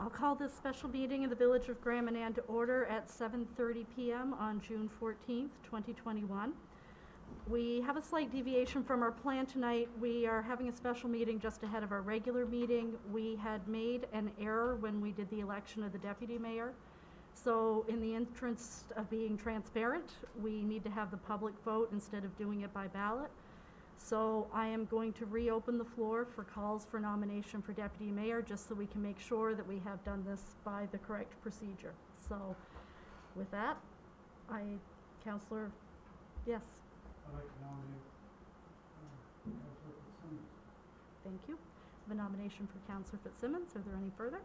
I'll call this special meeting of the Village of Manan to order at 7:30 p.m. on June 14th, 2021. We have a slight deviation from our plan tonight. We are having a special meeting just ahead of our regular meeting. We had made an error when we did the election of the deputy mayor. So in the interest of being transparent, we need to have the public vote instead of doing it by ballot. So I am going to reopen the floor for calls for nomination for deputy mayor, just so we can make sure that we have done this by the correct procedure. So with that, Councillor, yes. I'd like to nominate Councillor Fitzsimmons. Thank you. I have a nomination for Councillor Fitzsimmons. Are there any further?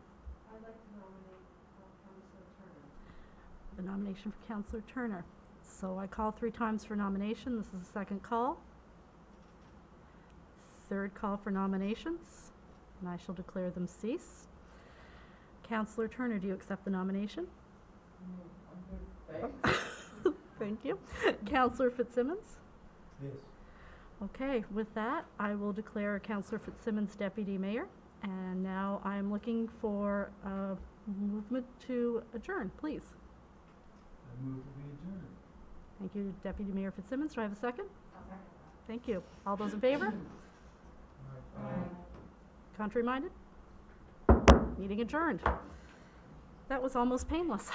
I'd like to nominate Councillor Turner. The nomination for Councillor Turner. So I call 3 times for nomination. This is the second call. Third call for nominations, and I shall declare them cease. Councillor Turner, do you accept the nomination? I'm good. Thanks. Thank you. Councillor Fitzsimmons? Yes. Okay, with that, I will declare Councillor Fitzsimmons deputy mayor. And now I'm looking for a movement to adjourn, please. I move to be adjourned. Thank you, Deputy Mayor Fitzsimmons. Do I have a second? I'll second that. Thank you. All those in favor? Contrary minded? Meeting adjourned. That was almost painless.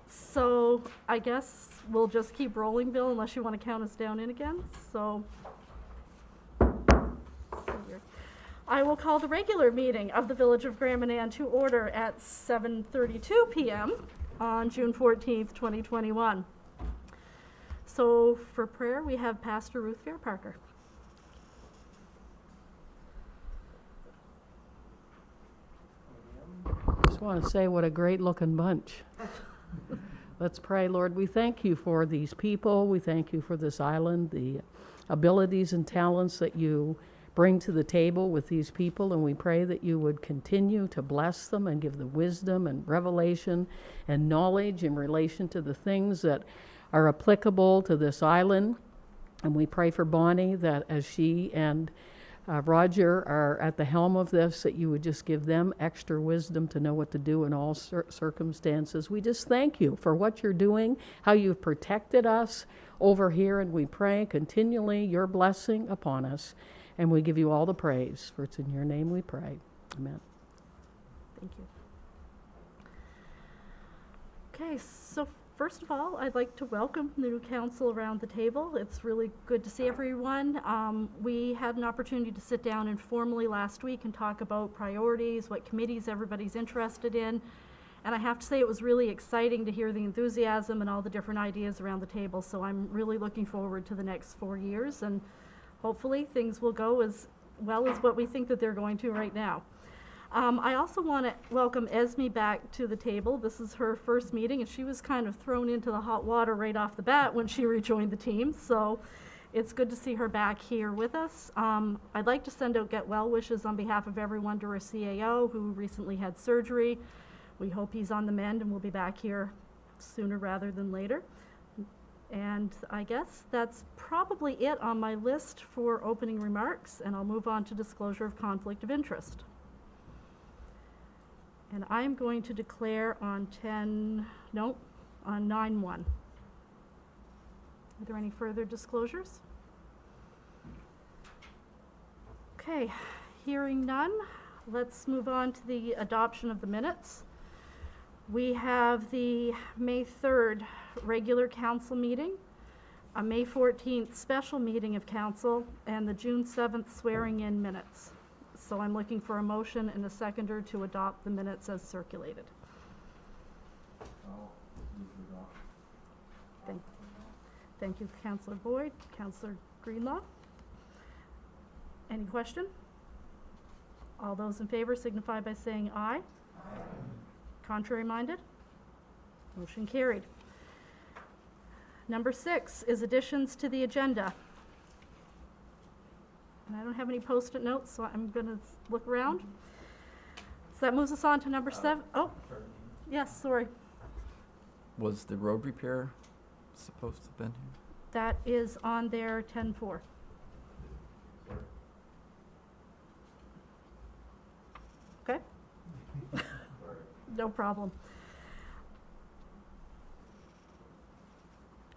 So I guess we'll just keep rolling, Bill, unless you want to count us down in again. So I will call the regular meeting of the Village of Manan to order at 7:32 p.m. on June 14th, 2021. So for prayer, we have Pastor Ruth Fairparker. Just want to say what a great looking bunch. Let's pray. Lord, we thank you for these people. We thank you for this island, the abilities and talents that you bring to the table with these people, and we pray that you would continue to bless them and give them wisdom and revelation and knowledge in relation to the things that are applicable to this island. And we pray for Bonnie that as she and Roger are at the helm of this, that you would just give them extra wisdom to know what to do in all circumstances. We just thank you for what you're doing, how you've protected us over here, and we pray continually your blessing upon us. And we give you all the praise, for it's in your name we pray. Amen. Thank you. Okay, so first of all, I'd like to welcome the new council around the table. It's really good to see everyone. We had an opportunity to sit down informally last week and talk about priorities, what committees everybody's interested in. And I have to say it was really exciting to hear the enthusiasm and all the different ideas around the table. So I'm really looking forward to the next 4 years, and hopefully things will go as well as what we think that they're going to right now. I also want to welcome Esme back to the table. This is her first meeting, and she was kind of thrown into the hot water right off the bat when she rejoined the team. So it's good to see her back here with us. I'd like to send out get well wishes on behalf of everyone to our CAO who recently had surgery. We hope he's on the mend and will be back here sooner rather than later. And I guess that's probably it on my list for opening remarks, and I'll move on to disclosure of conflict of interest. And I'm going to declare on 9/1. Are there any further disclosures? Okay, hearing none, let's move on to the adoption of the minutes. We have the May 3rd regular council meeting, a May 14th special meeting of council, and the June 7th swearing-in minutes. So I'm looking for a motion and a seconder to adopt the minutes as circulated. Thank you, Councillor Boyd. Councillor Greenlaw? Any question? All those in favor signify by saying aye. Aye. Contrary minded? Motion carried. Number 6 is additions to the agenda. And I don't have any post-it notes, so I'm going to look around. So that moves us on to number 7. Oh, yes, sorry. Was the road repair supposed to have been here? That is on there 10-4. No problem.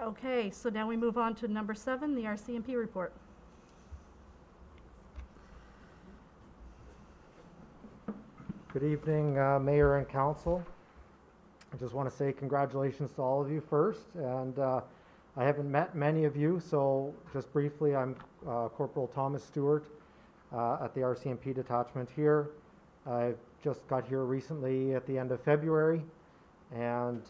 Okay, so now we move on to number 7, the RCMP report. Good evening, Mayor and Council. I just want to say congratulations to all of you first, and I haven't met many of you, so just briefly, I'm Corporal Thomas Stewart at the RCMP detachment here. I just got here recently at the end of February, and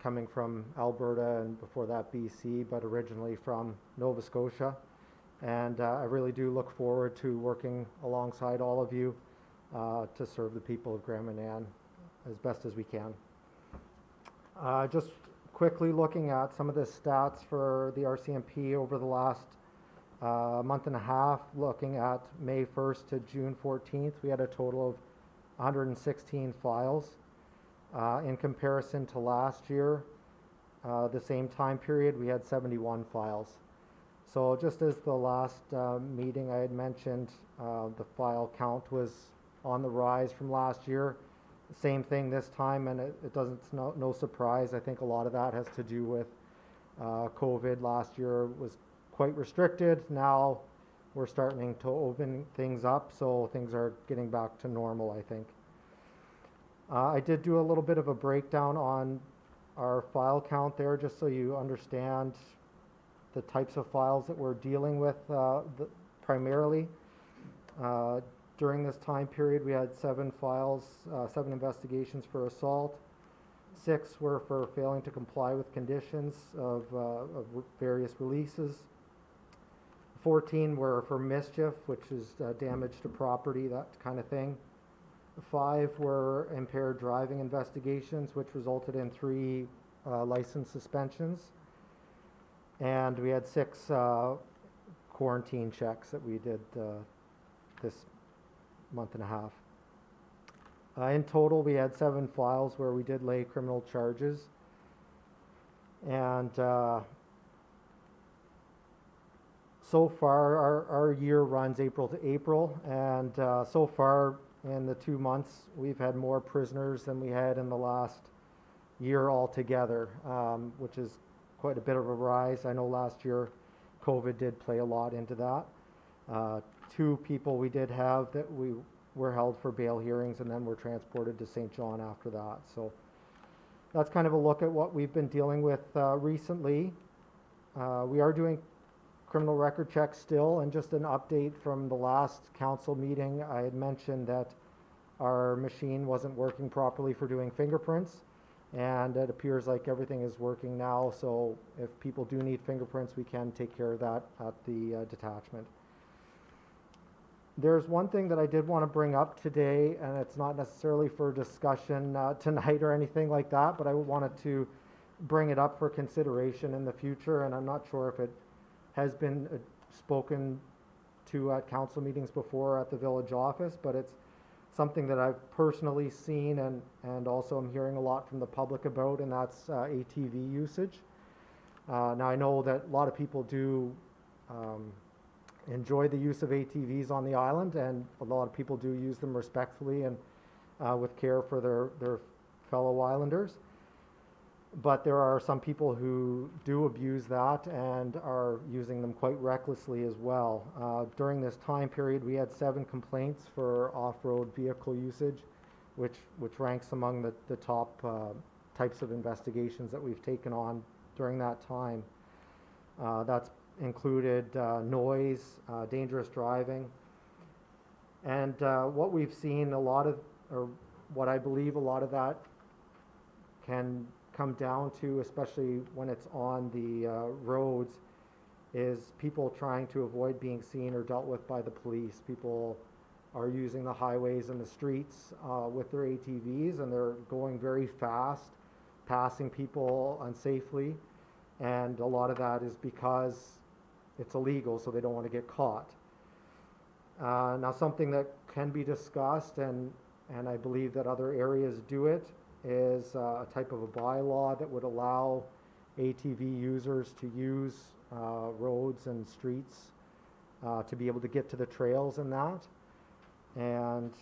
coming from Alberta and before that BC, but originally from Nova Scotia. And I really do look forward to working alongside all of you to serve the people of Grand Manan as best as we can. Just quickly looking at some of the stats for the RCMP over the last month and a half, looking at May 1st to June 14th, we had a total of 116 files. In comparison to last year, the same time period, we had 71 files. So just as the last meeting I had mentioned, the file count was on the rise from last year. Same thing this time, and it doesn't, no surprise. I think a lot of that has to do with COVID. Last year was quite restricted. Now we're starting to open things up, so things are getting back to normal, I think. I did do a little bit of a breakdown on our file count there, just so you understand the types of files that we're dealing with primarily. During this time period, we had 7 files, 7 investigations for assault. 6 were for failing to comply with conditions of various releases. 14 were for mischief, which is damage to property, that kind of thing. 5 were impaired driving investigations, which resulted in 3 license suspensions. And we had 6 quarantine checks that we did this month and a half. In total, we had 7 files where we did lay criminal charges. And so far, our year runs April to April, and so far in the 2 months, we've had more prisoners than we had in the last year altogether, which is quite a bit of a rise. I know last year COVID did play a lot into that. 2 people we did have that we were held for bail hearings and then were transported to St. John after that. So that's kind of a look at what we've been dealing with recently. We are doing criminal record checks still, and just an update from the last council meeting, I had mentioned that our machine wasn't working properly for doing fingerprints, and it appears like everything is working now, so if people do need fingerprints, we can take care of that at the detachment. There's one thing that I did want to bring up today, and it's not necessarily for discussion tonight or anything like that, but I wanted to bring it up for consideration in the future, and I'm not sure if it has been spoken to at council meetings before at the village office, but it's something that I've personally seen and also I'm hearing a lot from the public about, and that's ATV usage. Now I know that a lot of people do enjoy the use of ATVs on the island, and a lot of people do use them respectfully and with care for their fellow islanders. But there are some people who do abuse that and are using them quite recklessly as well. During this time period, we had 7 complaints for off-road vehicle usage, which ranks among the top types of investigations that we've taken on during that time. That's included noise, dangerous driving, and what we've seen a lot of, or what I believe a lot of that can come down to, especially when it's on the roads, is people trying to avoid being seen or dealt with by the police. People are using the highways and the streets with their ATVs, and they're going very fast, passing people unsafely, and a lot of that is because it's illegal, so they don't want to get caught. Now, something that can be discussed, and I believe that other areas do it, is a type of a bylaw that would allow ATV users to use roads and streets to be able to get to the trails and that. And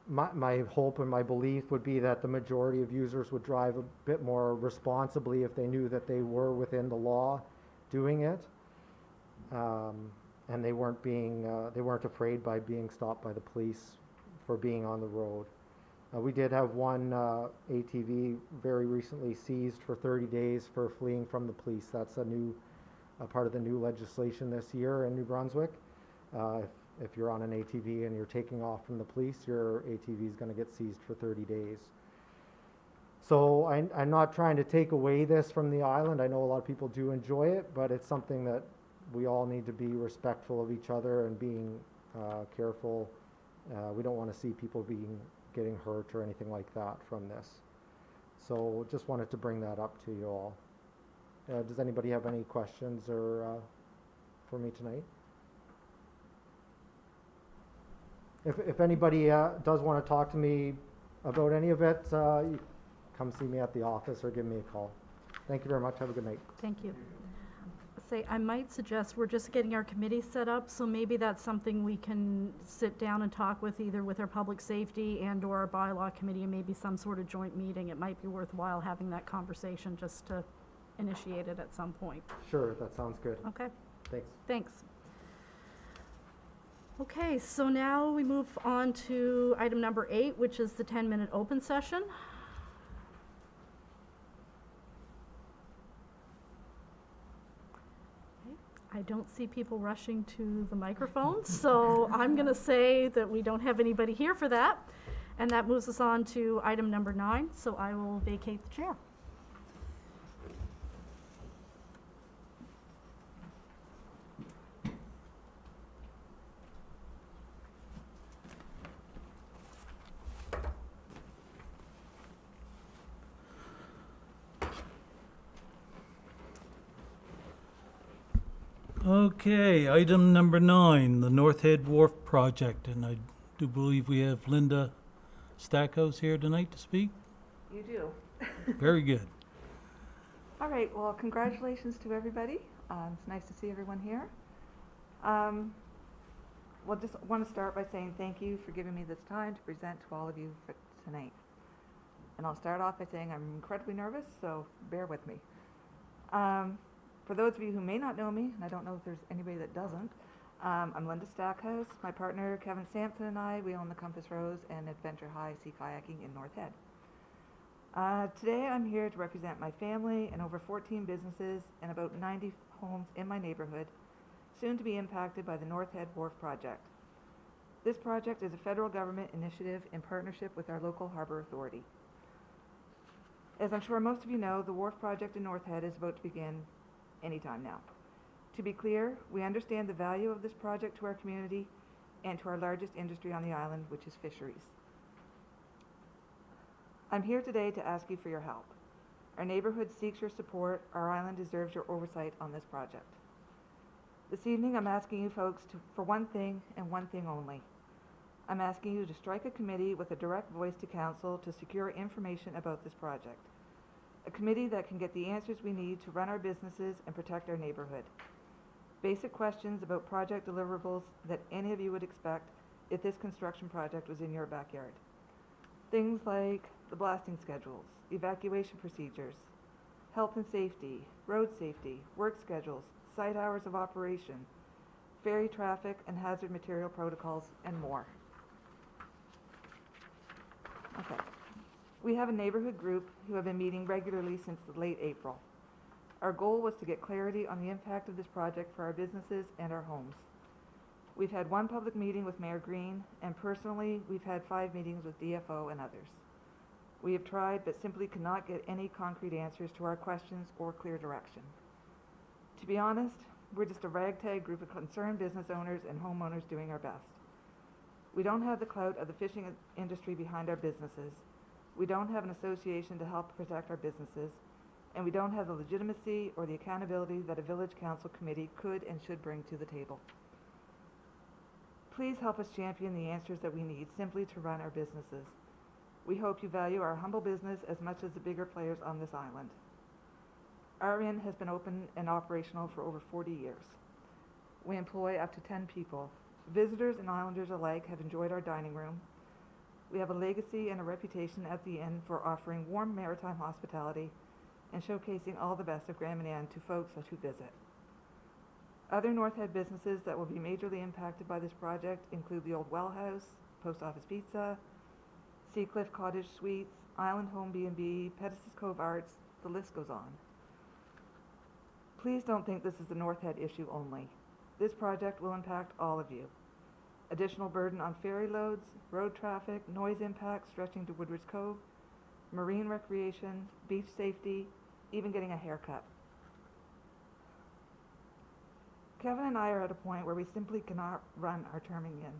my hope and my belief would be that the majority of users would drive a bit more responsibly if they knew that they were within the law doing it. And they weren't afraid by being stopped by the police for being on the road. We did have one ATV very recently seized for 30 days for fleeing from the police. That's a part of the new legislation this year in New Brunswick. If you're on an ATV and you're taking off from the police, your ATV is going to get seized for 30 days. So I'm not trying to take away this from the island. I know a lot of people do enjoy it, but it's something that we all need to be respectful of each other and being careful. We don't want to see people getting hurt or anything like that from this. So just wanted to bring that up to you all. Does anybody have any questions or for me tonight? If anybody does want to talk to me about any of it, you come see me at the office or give me a call. Thank you very much. Have a good night. Thank you. I might suggest we're just getting our committee set up, so maybe that's something we can sit down and talk with either with our public safety and or our bylaw committee, and maybe some sort of joint meeting. It might be worthwhile having that conversation just to initiate it at some point. Sure, that sounds good. Okay, Thanks. thanks. Okay, so now we move on to item number 8, which is the 10-minute open session. I don't see people rushing to the microphones, so I'm going to say that we don't have anybody here for that. And that moves us on to item number 9, so I will vacate the chair. Okay, item number 9, the North Head Wharf project, and I do believe we have Linda Stackhouse here tonight to speak. You do. Very good. All right, well, congratulations to everybody. It's nice to see everyone here. Well, just want to start by saying thank you for giving me this time to present to all of you for tonight. And I'll start off by saying I'm incredibly nervous, so bear with me. For those of you who may not know me, and I don't know if there's anybody that doesn't, I'm Linda Stackhouse. My partner Kevin Sampson and I, we own the Compass Rose and Adventure High Sea Kayaking in North Head. Today I'm here to represent my family and over 14 businesses and about 90 homes in my neighborhood, soon to be impacted by the North Head Wharf project. This project is a federal government initiative in partnership with our local harbor authority. As I'm sure most of you know, the Wharf project in North Head is about to begin anytime now. To be clear, we understand the value of this project to our community and to our largest industry on the island, which is fisheries. I'm here today to ask you for your help. Our neighborhood seeks your support. Our island deserves your oversight on this project. This evening, I'm asking you folks for one thing and one thing only. I'm asking you to strike a committee with a direct voice to council to secure information about this project. A committee that can get the answers we need to run our businesses and protect our neighborhood. Basic questions about project deliverables that any of you would expect if this construction project was in your backyard. Things like the blasting schedules, evacuation procedures, health and safety, road safety, work schedules, site hours of operation, ferry traffic and hazard material protocols, and more. Okay. We have a neighborhood group who have been meeting regularly since late April. Our goal was to get clarity on the impact of this project for our businesses and our homes. We've had one public meeting with Mayor Green, and personally, we've had 5 meetings with DFO and others. We have tried, but simply cannot get any concrete answers to our questions or clear direction. To be honest, we're just a ragtag group of concerned business owners and homeowners doing our best. We don't have the clout of the fishing industry behind our businesses. We don't have an association to help protect our businesses, and we don't have the legitimacy or the accountability that a village council committee could and should bring to the table. Please help us champion the answers that we need simply to run our businesses. We hope you value our humble business as much as the bigger players on this island. Our inn has been open and operational for over 40 years. We employ up to 10 people. Visitors and islanders alike have enjoyed our dining room. We have a legacy and a reputation at the inn for offering warm maritime hospitality and showcasing all the best of Grand Manan to folks who visit. Other North Head businesses that will be majorly impacted by this project include the Old Well House, Post Office Pizza, Seacliff Cottage Suites, Island Home B&B, Pettis' Cove Arts, the list goes on. Please don't think this is a North Head issue only. This project will impact all of you. Additional burden on ferry loads, road traffic, noise impacts stretching to Woodward's Cove, marine recreation, beach safety, even getting a haircut. Kevin and I are at a point where we simply cannot run our terming in.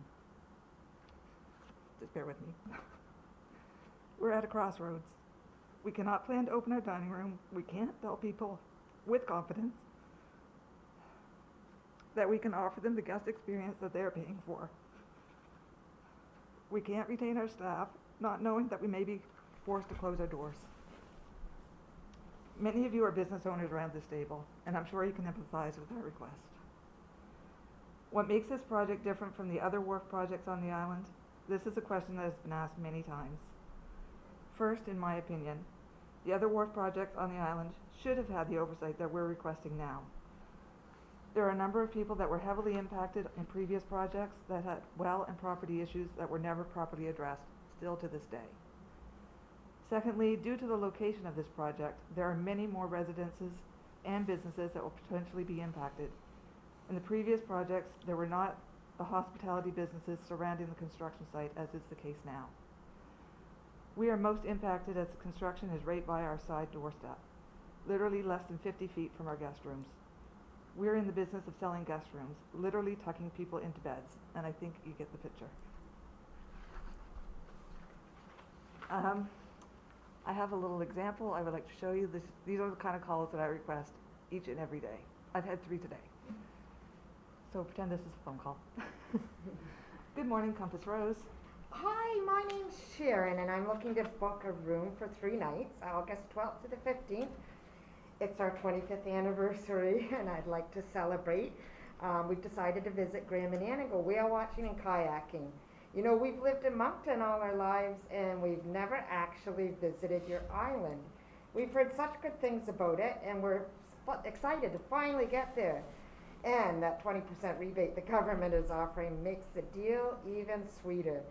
Just bear with me. We're at a crossroads. We cannot plan to open our dining room. We can't tell people with confidence that we can offer them the guest experience that they're paying for. We can't retain our staff, not knowing that we may be forced to close our doors. Many of you are business owners around this table, and I'm sure you can empathize with our request. What makes this project different from the other wharf projects on the island? This is a question that has been asked many times. First, in my opinion, the other wharf projects on the island should have had the oversight that we're requesting now. There are a number of people that were heavily impacted in previous projects that had well and property issues that were never properly addressed, still to this day. Secondly, due to the location of this project, there are many more residences and businesses that will potentially be impacted. In the previous projects, there were not the hospitality businesses surrounding the construction site, as is the case now. We are most impacted as the construction is right by our side doorstep, literally less than 50 feet from our guest rooms. We're in the business of selling guest rooms, literally tucking people into beds, and I think you get the picture. I have a little example I would like to show you. These are the kind of calls that I request each and every day. I've had 3 today. So pretend this is a phone call. Good morning, Compass Rose. Hi, my name's Sharon, and I'm looking to book a room for 3 nights, August 12th to the 15th. It's our 25th anniversary, and I'd like to celebrate. We've decided to visit Grand Manan and go whale watching and kayaking. You know, we've lived in Moncton all our lives, and we've never actually visited your island. We've heard such good things about it, and we're excited to finally get there. And that 20% rebate the government is offering makes the deal even sweeter.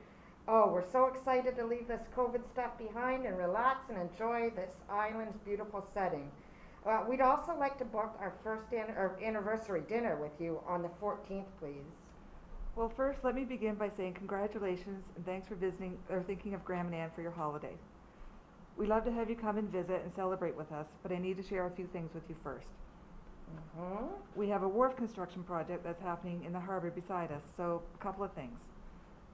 Oh, we're so excited to leave this COVID stuff behind and relax and enjoy this island's beautiful setting. We'd also like to book our first anniversary dinner with you on the 14th, please. Well, first, let me begin by saying congratulations and thanks for visiting or thinking of Grand Manan for your holiday. We'd love to have you come and visit and celebrate with us, but I need to share a few things with you first. We have a wharf construction project that's happening in the harbor beside us, so a couple of things.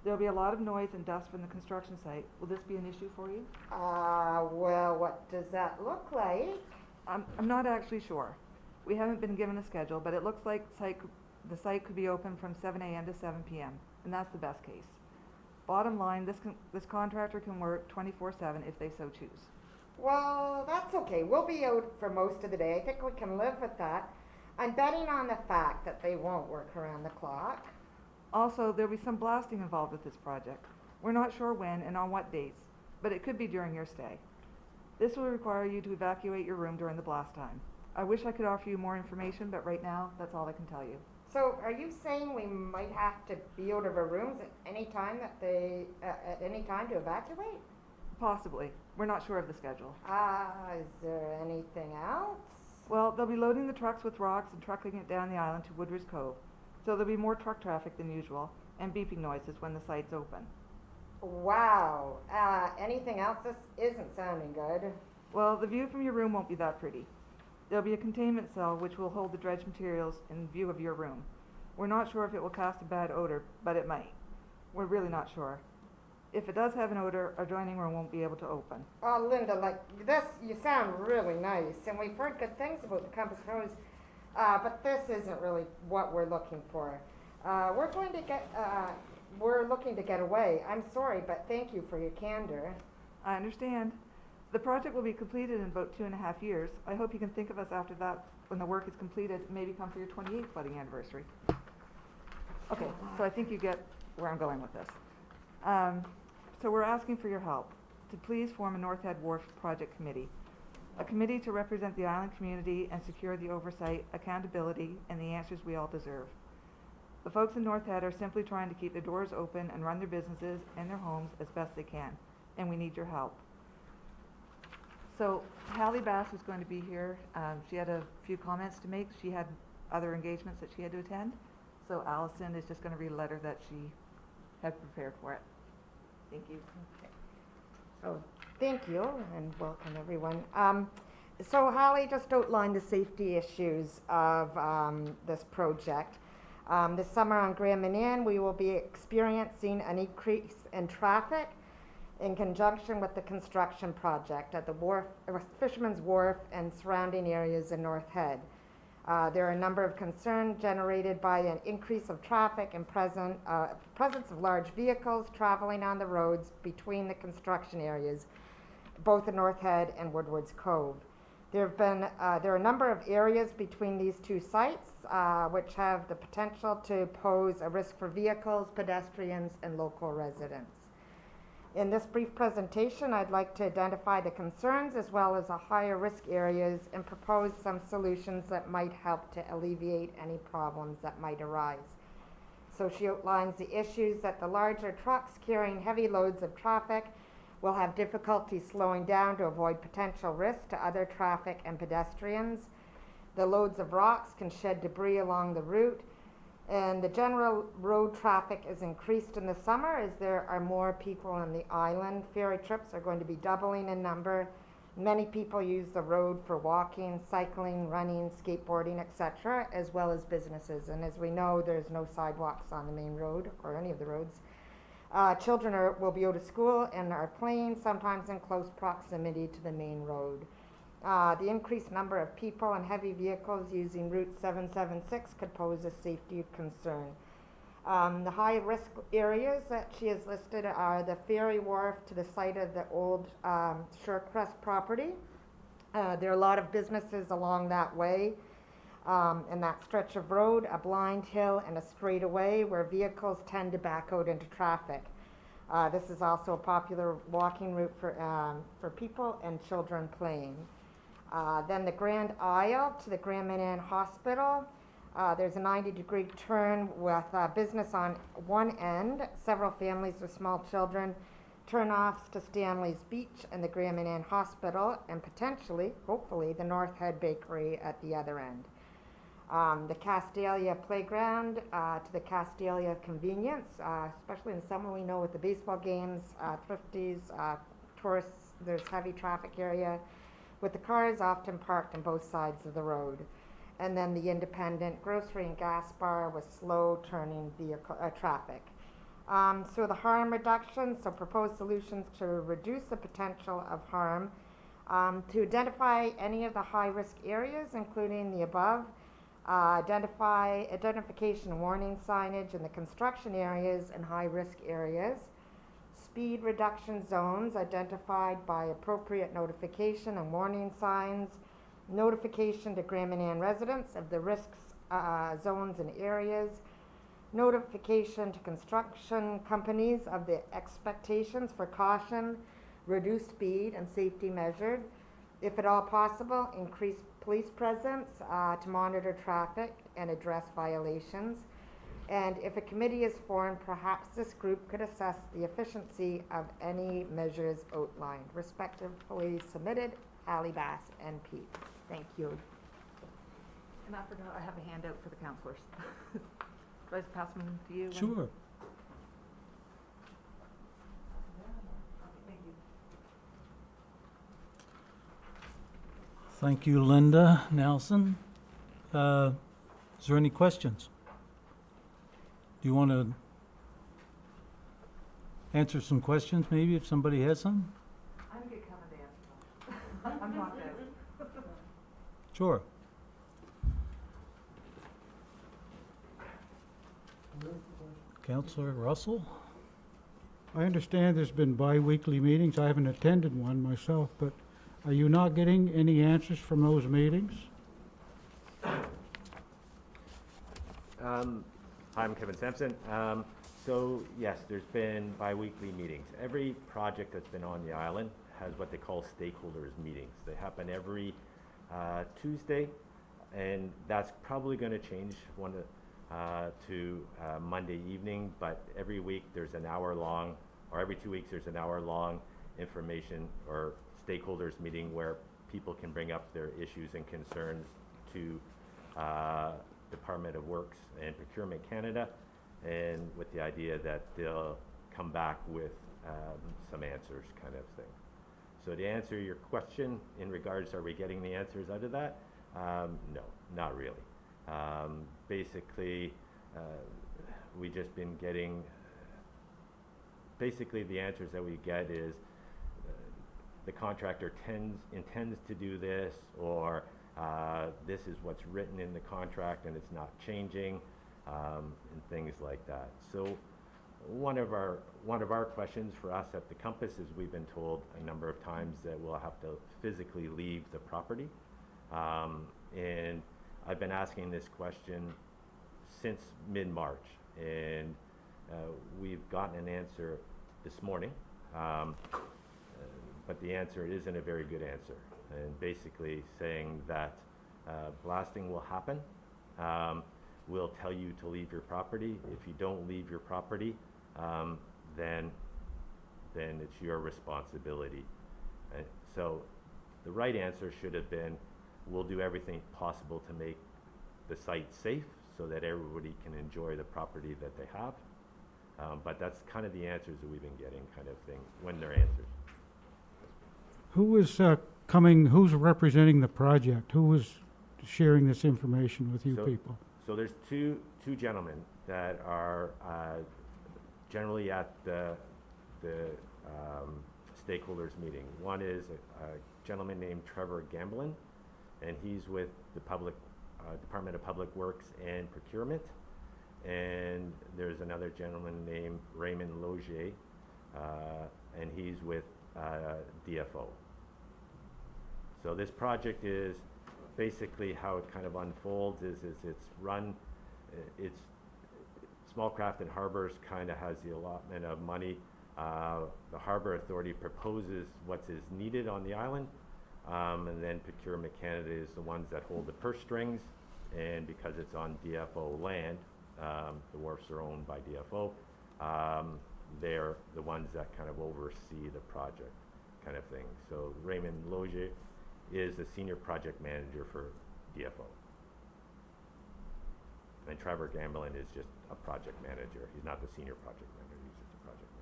There'll be a lot of noise and dust from the construction site. Will this be an issue for you? Well, what does that look like? I'm not actually sure. We haven't been given a schedule, but it looks like the site could be open from 7 a.m. to 7 p.m., and that's the best case. Bottom line, this contractor can work 24/7 if they so choose. Well, that's okay. We'll be out for most of the day. I think we can live with that. I'm betting on the fact that they won't work around the clock. Also, there'll be some blasting involved with this project. We're not sure when and on what dates, but it could be during your stay. This will require you to evacuate your room during the blast time. I wish I could offer you more information, but right now, that's all I can tell you. So, are you saying we might have to be out of our rooms at any time at any time to evacuate? Possibly. We're not sure of the schedule. Is there anything else? Well, they'll be loading the trucks with rocks and trucking it down the island to Woodward's Cove. So there'll be more truck traffic than usual and beeping noises when the site's open. Wow. Anything else? This isn't sounding good. Well, the view from your room won't be that pretty. There'll be a containment cell which will hold the dredged materials in view of your room. We're not sure if it will cast a bad odor, but it might. We're really not sure. If it does have an odor, our dining room won't be able to open. Oh, Linda, like this, you sound really nice, and we've heard good things about the Compass Rose, but this isn't really what we're looking for. We're looking to get away. I'm sorry, but thank you for your candor. I understand. The project will be completed in about 2.5 years. I hope you can think of us after that when the work is completed, maybe come for your 28th wedding anniversary. Okay, so I think you get where I'm going with this. So we're asking for your help to please form a North Head Wharf Project Committee, a committee to represent the island community and secure the oversight, accountability, and the answers we all deserve. The folks in North Head are simply trying to keep their doors open and run their businesses and their homes as best they can, and we need your help. So Hallie Bass is going to be here. She had a few comments to make. She had other engagements that she had to attend. So Allison is just going to read a letter that she had prepared for it. Thank you. Oh, thank you, and welcome, everyone. So Holly just outlined the safety issues of this project. This summer on Manan, we will be experiencing an increase in traffic in conjunction with the construction project at the Wharf, Fisherman's Wharf and surrounding areas in North Head. There are a number of concerns generated by an increase of traffic and presence of large vehicles traveling on the roads between the construction areas, both in North Head and Woodward's Cove. There are a number of areas between these two sites which have the potential to pose a risk for vehicles, pedestrians, and local residents. In this brief presentation, I'd like to identify the concerns as well as the higher risk areas and propose some solutions that might help to alleviate any problems that might arise. So she outlines the issues that the larger trucks carrying heavy loads of traffic will have difficulty slowing down to avoid potential risk to other traffic and pedestrians. The loads of rocks can shed debris along the route, and the general road traffic is increased in the summer as there are more people on the island. Ferry trips are going to be doubling in number. Many people use the road for walking, cycling, running, skateboarding, etc., as well as businesses. And as we know, there's no sidewalks on the main road or any of the roads. Children will be out of school and are playing, sometimes in close proximity to the main road. The increased number of people and heavy vehicles using Route 776 could pose a safety concern. The high risk areas that she has listed are the ferry wharf to the site of the old Shorecrest property. There are a lot of businesses along that way, and that stretch of road, a blind hill and a straightaway where vehicles tend to back out into traffic. This is also a popular walking route for people and children playing. Then the Grand Aisle to the Manan Hospital. There's a 90-degree turn with business on one end, several families with small children, turn-offs to Stanley's Beach and the Manan Hospital, and potentially, hopefully, the North Head Bakery at the other end. The Castalia Playground to the Castalia Convenience, especially in summer, we know with the baseball games, thrifties, tourists, there's heavy traffic area, with the cars often parked on both sides of the road. And then the independent grocery and gas bar with slow turning vehicle traffic. So the harm reduction, so proposed solutions to reduce the potential of harm, to identify any of the high risk areas, including the above, identification warning signage in the construction areas and high risk areas, speed reduction zones identified by appropriate notification and warning signs, notification to Manan residents of the risks zones and areas, notification to construction companies of the expectations for caution, reduced speed and safety measured. If at all possible, increase police presence to monitor traffic and address violations. And if a committee is formed, perhaps this group could assess the efficiency of any measures outlined. Respectively submitted, Ali Bass, NP. Thank you. And I forgot I have a handout for the counselors. Do I just pass them to you? Sure. Thank you. Thank you, Linda Nelson. Is there any questions? Do you want to answer some questions, maybe, if somebody has some? I'm good coming to answer them. I'm not good. Sure. Councillor Russell? I understand there's been bi-weekly meetings. I haven't attended one myself, but are you not getting any answers from those meetings? I'm Kevin Sampson. So yes, there's been bi-weekly meetings. Every project that's been on the island has what they call stakeholders meetings. They happen every Tuesday, and that's probably going to change to Monday evening, but every week there's an hour long, or every 2 weeks there's an hour long information or stakeholders meeting where people can bring up their issues and concerns to Department of Works and Procurement Canada, and with the idea that they'll come back with some answers kind of thing. So to answer your question in regards, are we getting the answers out of that? No, not really. Basically, we just been getting, basically the answers that we get is the contractor intends to do this, or this is what's written in the contract and it's not changing, and things like that. So one of our questions for us at the Compass is we've been told a number of times that we'll have to physically leave the property. And I've been asking this question since mid-March, and we've gotten an answer this morning, but the answer isn't a very good answer, and basically saying that blasting will happen. We'll tell you to leave your property. If you don't leave your property, then it's your responsibility. So the right answer should have been, we'll do everything possible to make the site safe so that everybody can enjoy the property that they have. But that's kind of the answers that we've been getting, kind of thing, when they're answered. Who is who's representing the project? Who is sharing this information with you people? So there's two gentlemen that are generally at the stakeholders meeting. One is a gentleman named Trevor Gamblin, and he's with the Department of Public Works and Procurement. And there's another gentleman named Raymond Logier, and he's with DFO. So this project is basically how it kind of unfolds is it's run, it's Small Craft and Harbors kind of has the allotment of money. The Harbor Authority proposes what is needed on the island, and then Procurement Canada is the ones that hold the purse strings, and because it's on DFO land, the wharfs are owned by DFO, they're the ones that kind of oversee the project kind of thing. So Raymond Logier is the senior project manager for DFO. And Trevor Gamblin is just a project manager. He's not the senior project manager, he's just a project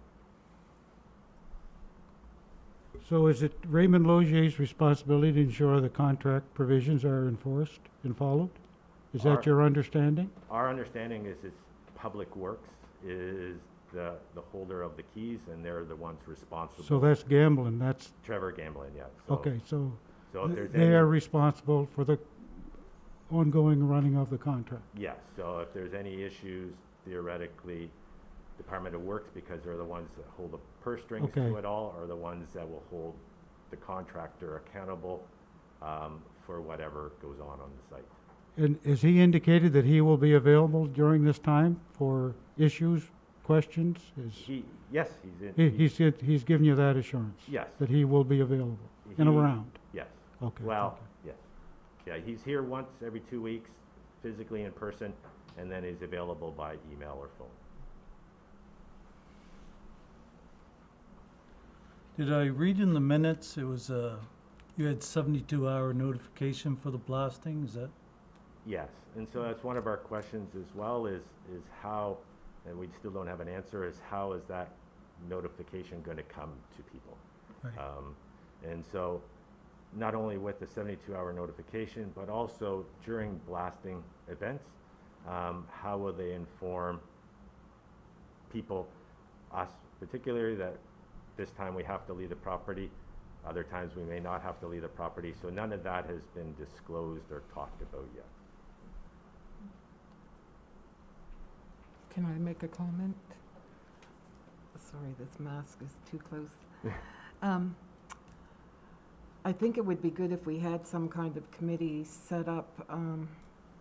manager. So is it Raymond Logier's responsibility to ensure the contract provisions are enforced and followed? Is that your understanding? Our understanding is it's Public Works is the holder of the keys, and they're the ones responsible. So that's Gamblin, that's, Trevor Gamblin, yeah. So, okay, so so if there's they any, are responsible for the ongoing running of the contract? yes, so if there's any issues, theoretically, Department of Works, because they're the ones that hold the purse strings Okay. to it all, are the ones that will hold the contractor accountable for whatever goes on the site. And has he indicated that he will be available during this time for issues, questions? Yes, he's in. He's given you that assurance? Yes. That he will be available and around? Yes. Okay. Well, thank yes. Yeah, he's here once every 2 weeks, physically in person, and then he's available by email or phone. Did I read in the minutes, it was, you had 72-hour notification for the blasting, is that? Yes, and so that's one of our questions as well is how, and we still don't have an answer, is how is that notification going to come to people? Right. And so not only with the 72-hour notification, but also during blasting events, how will they inform people, us particularly, that this time we have to leave the property, other times we may not have to leave the property, so none of that has been disclosed or talked about yet. Can I make a comment? Sorry, this mask is too close. I think it would be good if we had some kind of committee set up,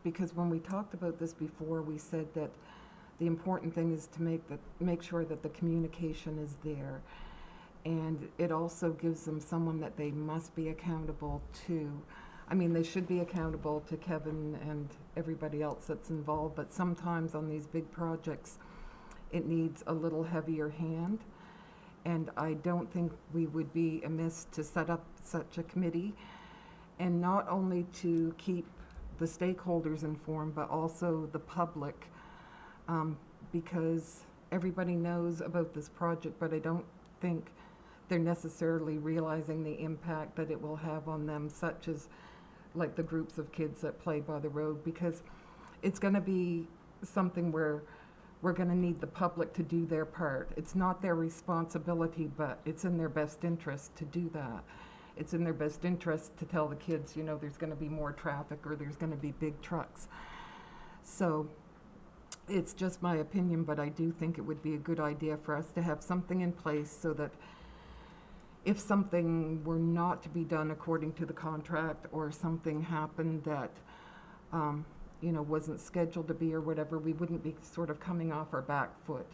because when we talked about this before, we said that the important thing is to make sure that the communication is there. And it also gives them someone that they must be accountable to. I mean, they should be accountable to Kevin and everybody else that's involved, but sometimes on these big projects, it needs a little heavier hand. And I don't think we would be amiss to set up such a committee, and not only to keep the stakeholders informed, but also the public, because everybody knows about this project, but I don't think they're necessarily realizing the impact that it will have on them, such as like the groups of kids that play by the road, because it's going to be something where we're going to need the public to do their part. It's not their responsibility, but it's in their best interest to do that. It's in their best interest to tell the kids, you know, there's going to be more traffic or there's going to be big trucks. So it's just my opinion, but I do think it would be a good idea for us to have something in place so that if something were not to be done according to the contract, or something happened that, you know, wasn't scheduled to be or whatever, we wouldn't be sort of coming off our back foot.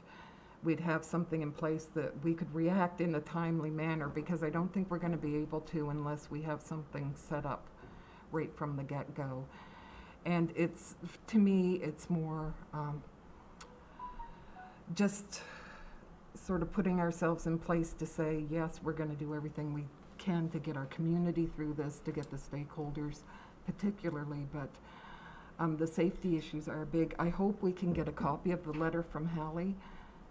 We'd have something in place that we could react in a timely manner, because I don't think we're going to be able to unless we have something set up right from the get-go. And it's, to me, it's more just sort of putting ourselves in place to say, yes, we're going to do everything we can to get our community through this, to get the stakeholders particularly, but the safety issues are big. I hope we can get a copy of the letter from Hallie,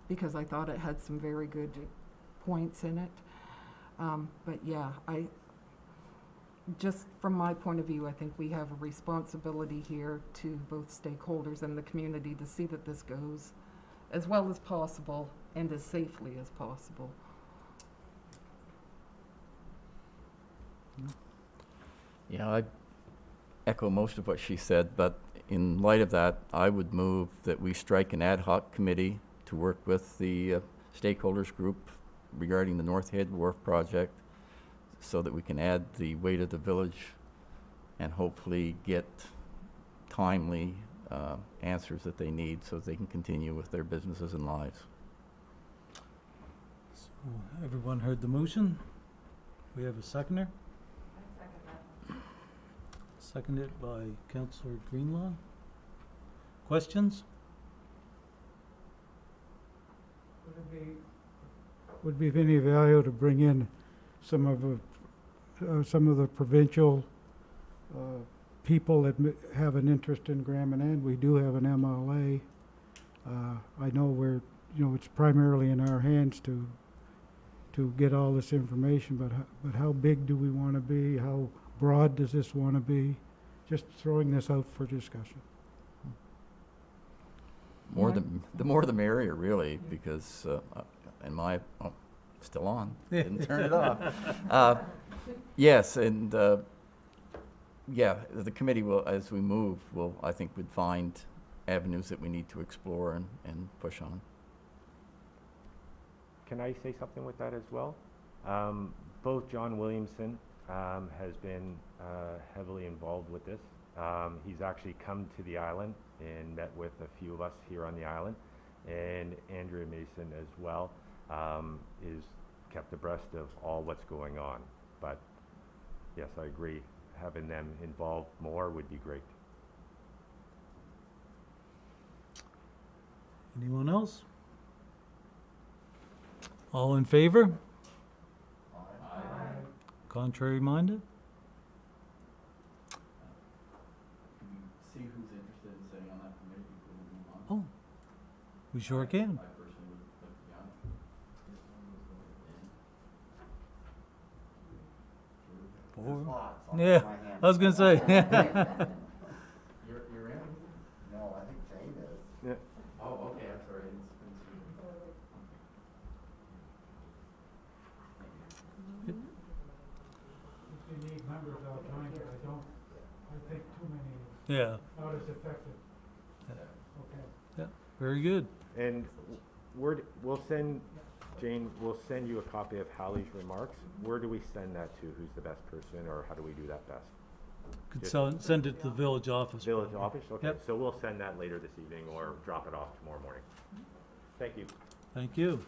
because I thought it had some very good points in it. But yeah, just from my point of view, I think we have a responsibility here to both stakeholders and the community to see that this goes as well as possible and as safely as possible. Yeah, I echo most of what she said, but in light of that, I would move that we strike an ad hoc committee to work with the stakeholders group regarding the North Head Wharf project, so that we can add the way to the village and hopefully get timely answers that they need so they can continue with their businesses and lives. So everyone heard the motion? We have a seconder? I second that. Seconded by Councillor Greenlaw. Questions? Would it be of any value to bring in some of the provincial people that have an interest in Grand Manan? We do have an MLA. I know it's primarily in our hands to get all this information, but how big do we want to be? How broad does this want to be? Just throwing this out for discussion. The more the merrier, really, because still on, didn't turn it off. Yes, and yeah, the committee will, as we move, I think would find avenues that we need to explore and push on. Can I say something with that as well? Both John Williamson has been heavily involved with this. He's actually come to the island and met with a few of us here on the island, and Andrea Mason as well is kept abreast of all what's going on. But yes, I agree, having them involved more would be great. Anyone else? All in favor? Aye. Contrary minded? Can we see who's interested in sitting on that committee before we move on? Oh, we sure can. I personally would like to be on it. Four. Yeah, I was gonna say. You're in? No, I think Jane is. Yeah. Oh, okay, I'm sorry. If you need members all the time, but I think too many, Yeah, not as effective. Okay. very good. And Jane, we'll send you a copy of Hallie's remarks. Where do we send that to? Who's the best person, or how do we do that best? Could Just- send it to the village office. Village office? Okay, Yep. so we'll send that later this evening or drop it off tomorrow morning. Thank you. Thank you.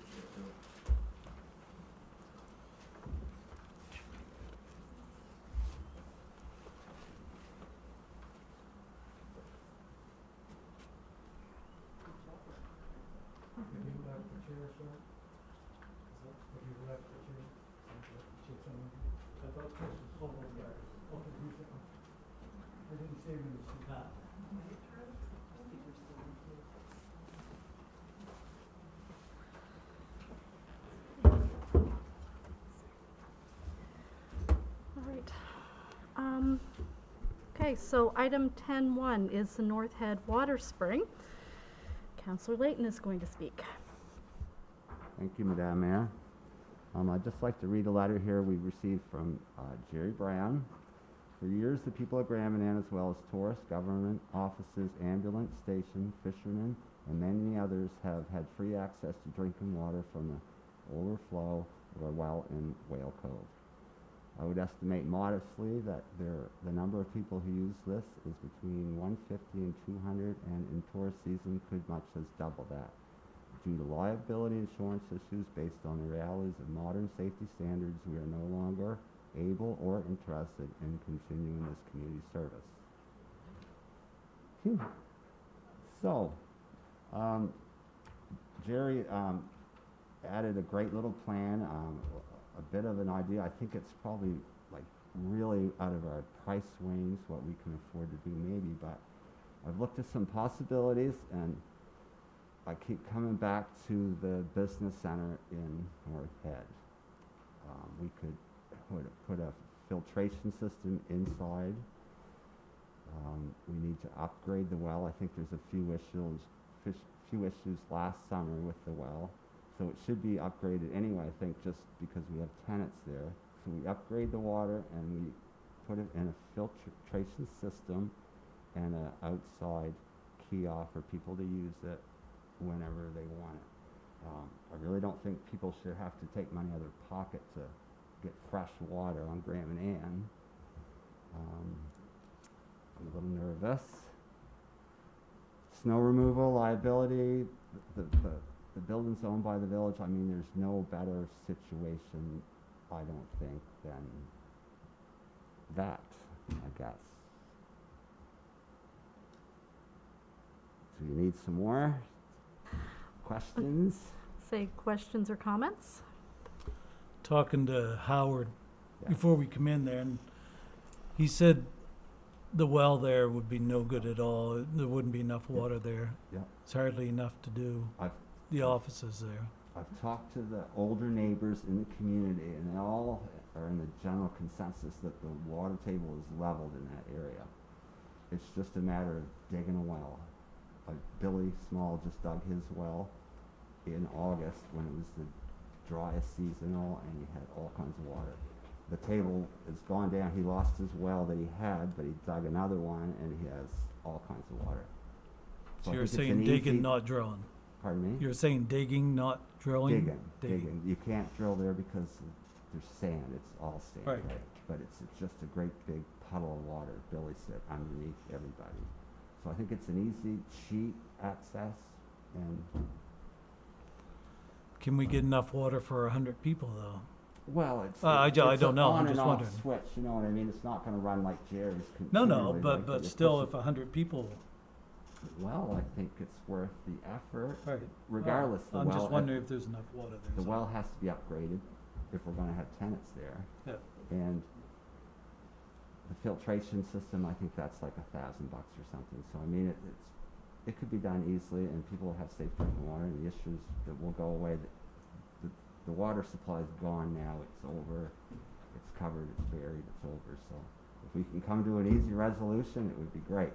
All right. Okay, so item 10.1 is the North Head Water Spring. Councillor Layton is going to speak. Thank you, Madam Mayor. I'd just like to read a letter here we received from Jerry Brown. For years, the people of Grand Manan, as well as tourists, government offices, ambulance station, fishermen, and many others have had free access to drinking water from the overflow of a well in Whale Cove. I would estimate modestly that the number of people who use this is between 150 and 200, and in tourist season could much as double that. Due to liability insurance issues based on the realities of modern safety standards, we are no longer able or interested in continuing this community service. So, Jerry added a great little plan, a bit of an idea. I think it's probably like really out of our price range, what we can afford to do maybe, but I've looked at some possibilities and I keep coming back to the business center in North Head. We could put a filtration system inside. We need to upgrade the well. I think there's a few issues last summer with the well. So it should be upgraded anyway, I think, just because we have tenants there. So we upgrade the water and we put it in a filtration system and an outside kiosk for people to use it whenever they want it. I really don't think people should have to take money out of their pocket to get fresh water on Grand Manan. I'm a little nervous. Snow removal, liability, the building's owned by the village. I mean, there's no better situation, I don't think, than that, I guess. So you need some more questions? Say questions or comments? Talking to Howard Yeah. before we come in there, and he said the well there would be no good at all. There wouldn't be enough water there. Yeah. It's hardly enough to do the offices there. I've talked to the older neighbors in the community, and they all are in the general consensus that the water table is leveled in that area. It's just a matter of digging a well. Billy Small just dug his well in August when it was the driest seasonal, and he had all kinds of water. The table has gone down. He lost his well that he had, but he dug another one, and he has all kinds of water. So I you're think it's saying an digging, easy- not drilling? Pardon me? You're saying digging, not drilling? Digging. You can't drill there because there's sand. It's all sand. Right. But it's just a great big puddle of water. Billy said underneath everybody. So I think it's an easy, cheap access, and Can we get enough water for 100 people, though? well, it's I it's don't an know. on I'm and just off wondering. switch. You know what I mean? It's not going to run like Jerry's. No, continually, but like you still, push if it. 100 people, Well, I think it's worth the effort. right. Regardless, the I'm well just wondering if there's enough water there. the so- well has to be upgraded if we're going to have tenants there. Yeah. And the filtration system, I think that's like $1,000 or something. So I mean, it could be done easily, and people will have safe drinking water. And the issues that will go away. The water supply is gone now. It's over. It's covered. It's buried. It's over. So if we can come to an easy resolution, it would be great.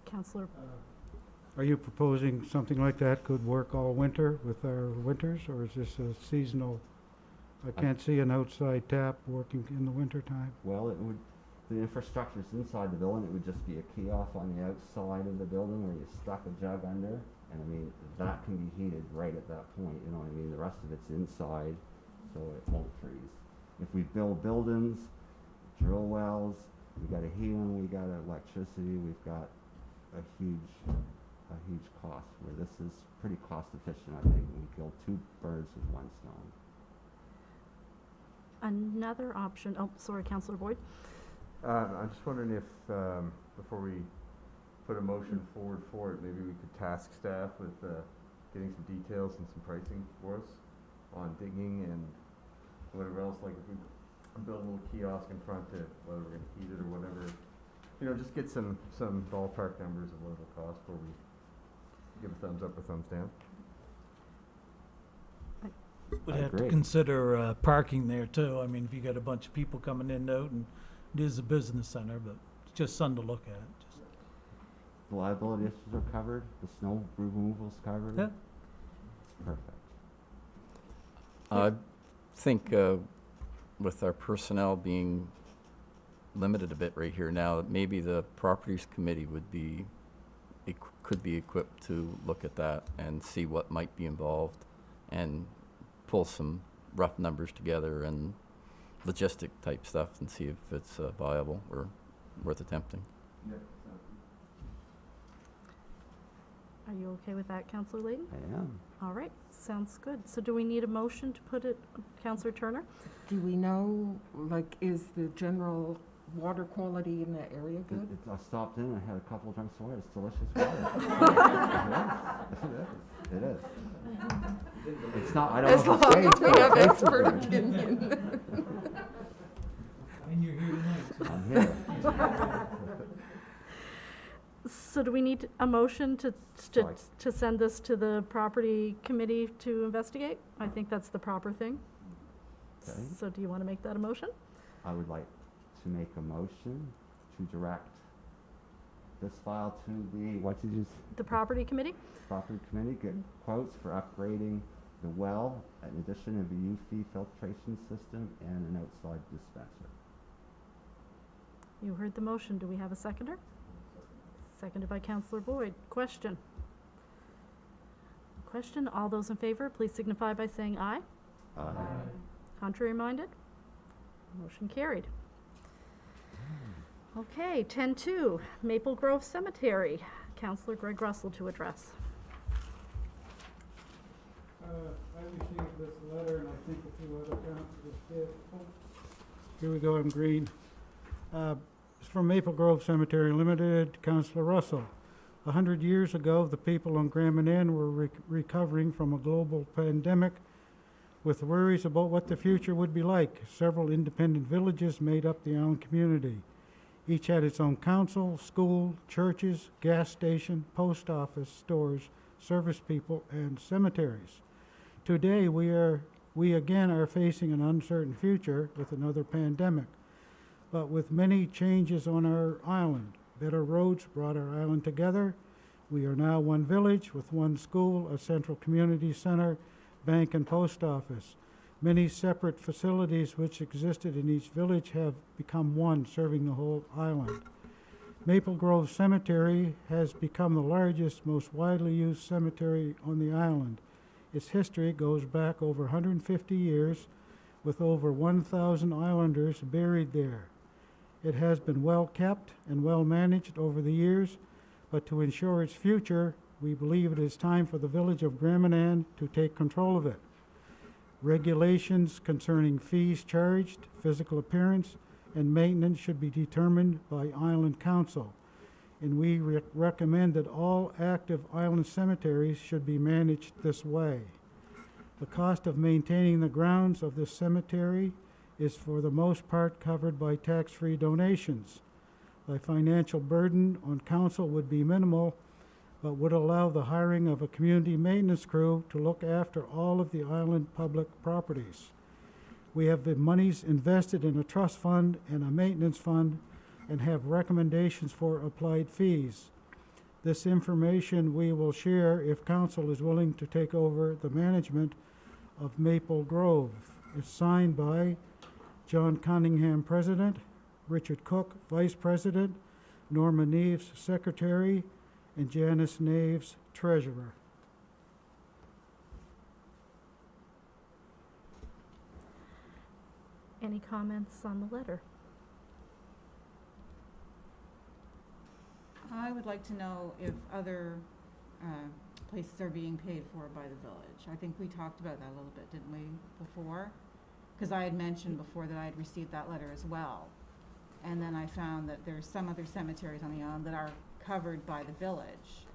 Councillor, Are you proposing something like that could work all winter with our winters, or is this a seasonal? I can't see an outside tap working in the wintertime. Well, it would. The infrastructure's inside the building. It would just be a kiosk on the outside of the building where you stuck a jug under, and I mean that can be heated right at that point. You know what I mean? The rest of it's inside, so it won't freeze. If we build buildings, drill wells, we gotta heat them, we got electricity, we've got a huge cost, where this is pretty cost efficient, I think. We kill two birds with one stone. Another option, oh, sorry, Councillor Boyd. I'm just wondering if, before we put a motion forward for it, maybe we could task staff with getting some details and some pricing for us on digging and whatever else, like if we build a little kiosk in front to, whether we're gonna heat it or whatever, you know, just get some ballpark numbers of what it'll cost before we give a thumbs up or thumbs down. We'd I have to agree. consider parking there too. I mean, if you got a bunch of people coming in and out, and it is a business center, but it's just something to look at. Just, The liability issues are covered, the snow removal's covered. Yeah. It's perfect. I think with our personnel being limited a bit right here now, that maybe the properties committee would be, could be equipped to look at that and see what might be involved and pull some rough numbers together and logistic type stuff and see if it's viable or worth attempting. Are you okay with that, Councillor Layton? I am. All right, sounds good. So do we need a motion to put it, Councillor Turner? Do we know, like, is the general water quality in that area good? I stopped in and had a couple of drinks of water. It's delicious water. It is. It's not, I don't As know if long it's as we safe, have but it's expert good. opinion. and you're here tonight. So. I'm here. So do we need a motion to send this to the property committee to investigate? I think that's the proper thing. Okay. So do you want to make that a motion? I would like to make a motion to direct this file to the, what did you, The property committee? property committee, get quotes for upgrading the well, in addition of a UV filtration system and an outside dispenser. You heard the motion. Do we have a seconder? Seconded by Councillor Boyd. Question? Question. All those in favor, please signify by saying aye. Contrary minded? Motion carried. Okay, 10-2, Maple Grove Cemetery. Councillor Greg Russell to address. I received this letter, and I think a few other councilors did. Oh, here we go, I'm green. It's from Maple Grove Cemetery Limited, Councillor Russell. 100 years ago, the people on Grand Manan were recovering from a global pandemic with worries about what the future would be like. Several independent villages made up the island community. Each had its own council, school, churches, gas station, post office, stores, service people, and cemeteries. Today, we again are facing an uncertain future with another pandemic, but with many changes on our island. Better roads brought our island together. We are now one village with one school, a central community center, bank, and post office. Many separate facilities which existed in each village have become one, serving the whole island. Maple Grove Cemetery has become the largest, most widely used cemetery on the island. Its history goes back over 150 years, with over 1,000 islanders buried there. It has been well kept and well managed over the years, but to ensure its future, we believe it is time for the village of Grand Manan to take control of it. Regulations concerning fees charged, physical appearance, and maintenance should be determined by Island Council. And we recommend that all active island cemeteries should be managed this way. The cost of maintaining the grounds of this cemetery is for the most part covered by tax-free donations. The financial burden on council would be minimal, but would allow the hiring of a community maintenance crew to look after all of the island public properties. We have the monies invested in a trust fund and a maintenance fund and have recommendations for applied fees. This information we will share if council is willing to take over the management of Maple Grove. It's signed by John Cunningham, President, Richard Cook, Vice President, Norma Neves, Secretary, and Janice Naves, Treasurer. Any comments on the letter? would like to know if other places are being paid for by the village. I think we talked about that a little bit, didn't we, before? Because I had mentioned before that I had received that letter as well. And then I found that there's some other cemeteries on the island that are covered by the village.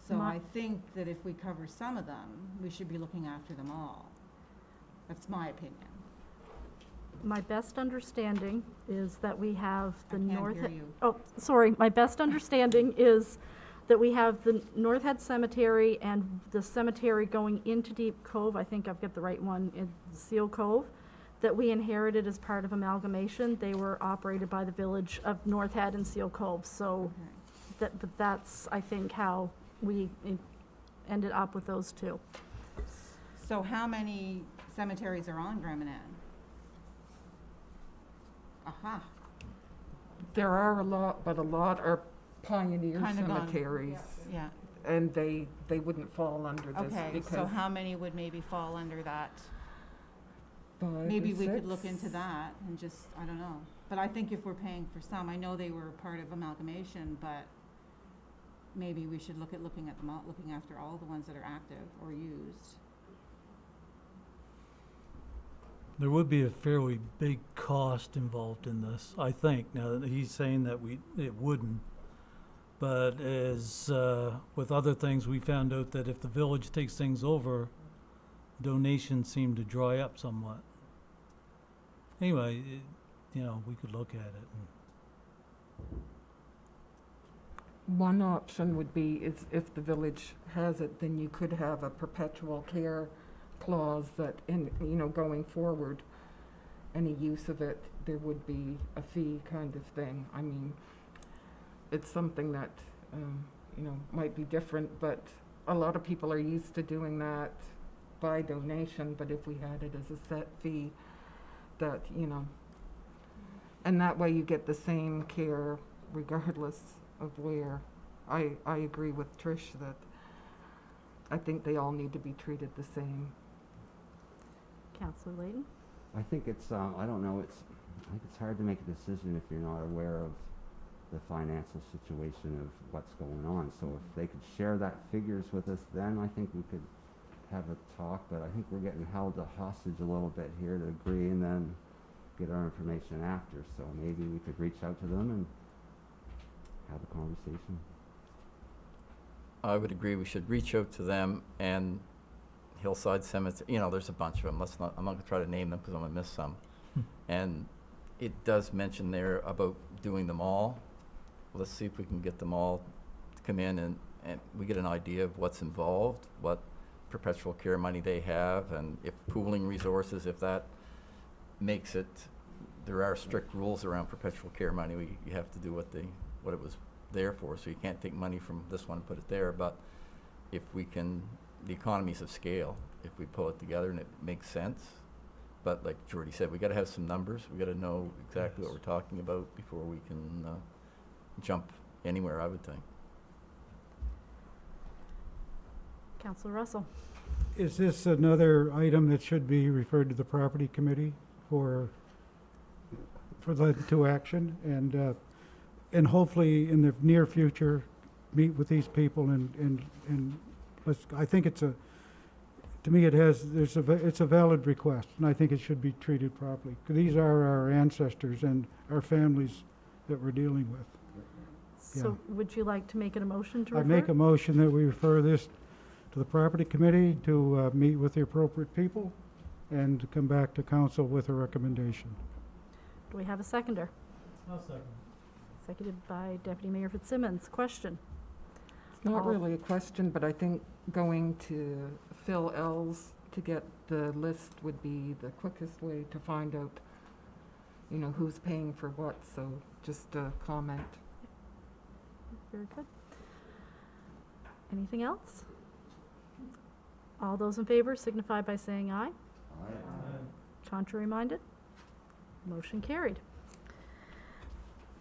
So My- I think that if we cover some of them, we should be looking after them all. That's my opinion. My best understanding is that we have the I can't North. hear you. Oh, sorry, my best understanding is that we have the North Head Cemetery and the cemetery going into Deep Cove, I think I've got the right one, in Seal Cove, that we inherited as part of amalgamation. They were operated by the village of North Head and Seal Cove, so Okay. but that's, I think, how we ended up with those two. So how many cemeteries are on Manan? Aha, There are a lot, but a lot are pioneer Kinda gone. cemeteries. yeah. And they wouldn't fall under this Okay, because so how many would maybe fall under that? 5 or Maybe we could look 6? into that and just, I don't know. But I think if we're paying for some, I know they were part of amalgamation, but maybe we should look at looking after all the ones that are active or used. There would be a fairly big cost involved in this, I think. Now, he's saying that it wouldn't. But as with other things, we found out that if the village takes things over, donations seem to dry up somewhat. Anyway, we could look at it. One option would be is if the village has it, then you could have a perpetual care clause that going forward, any use of it, there would be a fee kind of thing. I mean, it's something that, might be different, but a lot of people are used to doing that by donation, but if we had it as a set fee, that, and that way you get the same care regardless of where. I agree with Trish that I think they all need to be treated the same. Counselor Layton? I think it's, I don't know, I think it's hard to make a decision if you're not aware of the financial situation of what's going on. So if they could share that figures with us, then I think we could have a talk, but I think we're getting held hostage a little bit here to agree and then get our information after. So maybe we could reach out to them and have a conversation. I would agree, we should reach out to them and Hillside Cemetery, there's a bunch of them. I'm not gonna try to name them because I'm gonna miss some. And it does mention there about doing them all. Let's see if we can get them all to come in and we get an idea of what's involved, what perpetual care money they have, and if pooling resources, if that makes it, there are strict rules around perpetual care money. You have to do what it was there for, so you can't take money from this one and put it there. But if we can, the economies of scale, if we pull it together and it makes sense. But like Jordy said, we got to have some numbers. We got to know exactly what we're talking about before we can jump anywhere, I would think. Counselor Russell? Is this another item that should be referred to the property committee for them to action? And hopefully in the near future, meet with these people and I think it's a valid request, and I think it should be treated properly. 'Cause these are our ancestors and our families that we're dealing with. So would you like to make it a motion to I refer? make a motion that we refer this to the property committee to meet with the appropriate people and to come back to council with a recommendation. Do we have a seconder? I'll second. Seconded by Deputy Mayor Fitzsimmons. Question? It's not All- really a question, but I think going to Phil L's to get the list would be the quickest way to find out, who's paying for what, so just a comment. Very good. Anything else? All those in favor signify by saying aye. Contrary minded? Motion carried.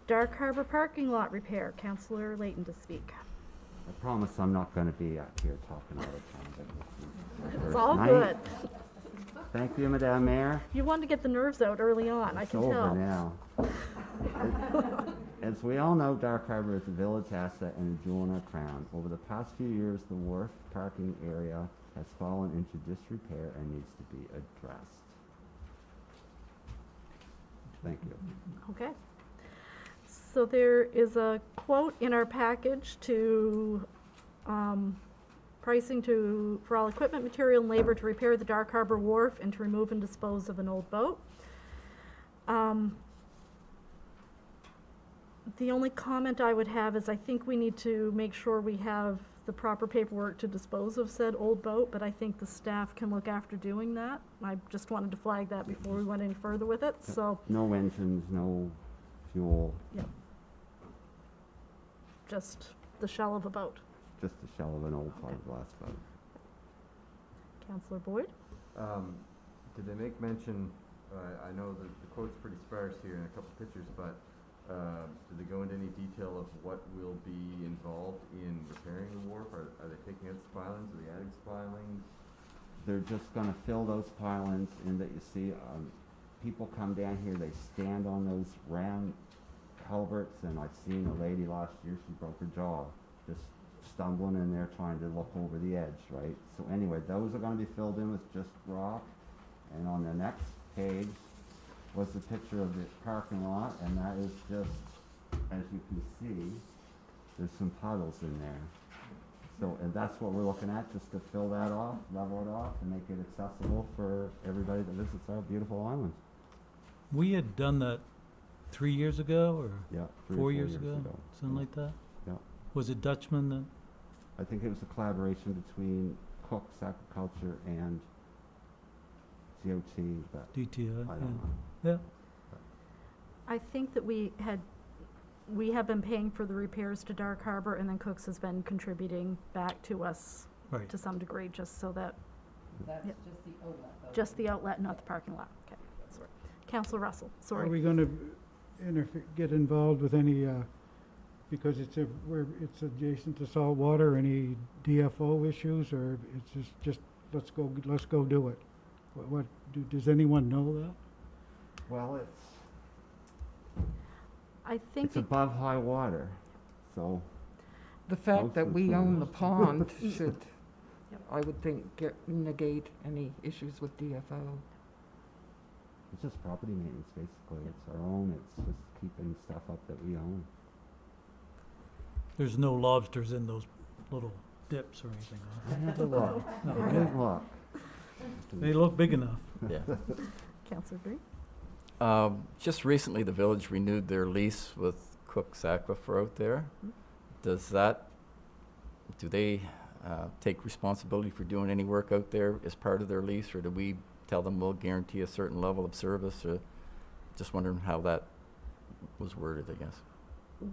Dark Harbor parking lot repair. Counselor Layton to speak. I promise I'm not going to be out here talking all the time. But this is my It's first all night. good. Thank you, Madam Mayor. You wanted to get the nerves out early on, I It's can over tell. now. As we all know, Dark Harbor is a village asset and a jewel in our crown. Over the past few years, the wharf parking area has fallen into disrepair and needs to be addressed. Thank you. Okay. So there is a quote in our package to, pricing for all equipment, material, and labor to repair the Dark Harbor Wharf and to remove and dispose of an old boat. The only comment I would have is I think we need to make sure we have the proper paperwork to dispose of said old boat, but I think the staff can look after doing that. I just wanted to flag that before we went any further with it, so. No engines, no fuel, Just the shell of a boat. just the shell of an old fiberglass boat. Councillor Boyd? Did they make mention, I know that the quote's pretty sparse here in a couple pictures, but did they go into any detail of what will be involved in repairing the wharf? Are they taking out spilings? Are they adding spilings? They're just gonna fill those pylons in that you see, people come down here, they stand on those round culverts, and I've seen a lady last year, she broke her jaw, just stumbling in there trying to look over the edge, right? So anyway, those are gonna be filled in with just rock, and on the next page was the picture of the parking lot, and that is just, as you can see, there's some puddles in there. So, and that's what we're looking at, just to fill that off, level it off, and make it accessible for everybody that visits our beautiful island. We had done that 3 years ago, or Yeah, 3 or 4 years ago, something like that? Yeah. Was it Dutchman that? I think it was a collaboration between Cook's Aquaculture and DOT, but DTI, I don't know. yeah. I think that we have been paying for the repairs to Dark Harbor, and then Cooks has been contributing back to us Right. to some degree, just so that, That's Yep. just the outlet, though. just the outlet, not the parking lot. Okay, sorry. Councillor Russell, Are sorry. we gonna get involved with any, because it's adjacent to salt water, any DFO issues, or it's just, let's go do it? Does anyone know that? Well, I think, it's above high water, so The fact Most that of we the own the time. pond should, Yep. I would think, negate any issues with DFO. it's just property maintenance, basically. It's our own, it's just keeping stuff up that we own. There's no lobsters in those little dips or anything, I huh? had to look, I Okay. had to look. They look big enough. Yeah. Councillor Green? Just recently, the village renewed their lease with Cook's Aquifer out there. Do they take responsibility for doing any work out there as part of their lease, or do we tell them we'll guarantee a certain level of service? Or just wondering how that was worded, I guess.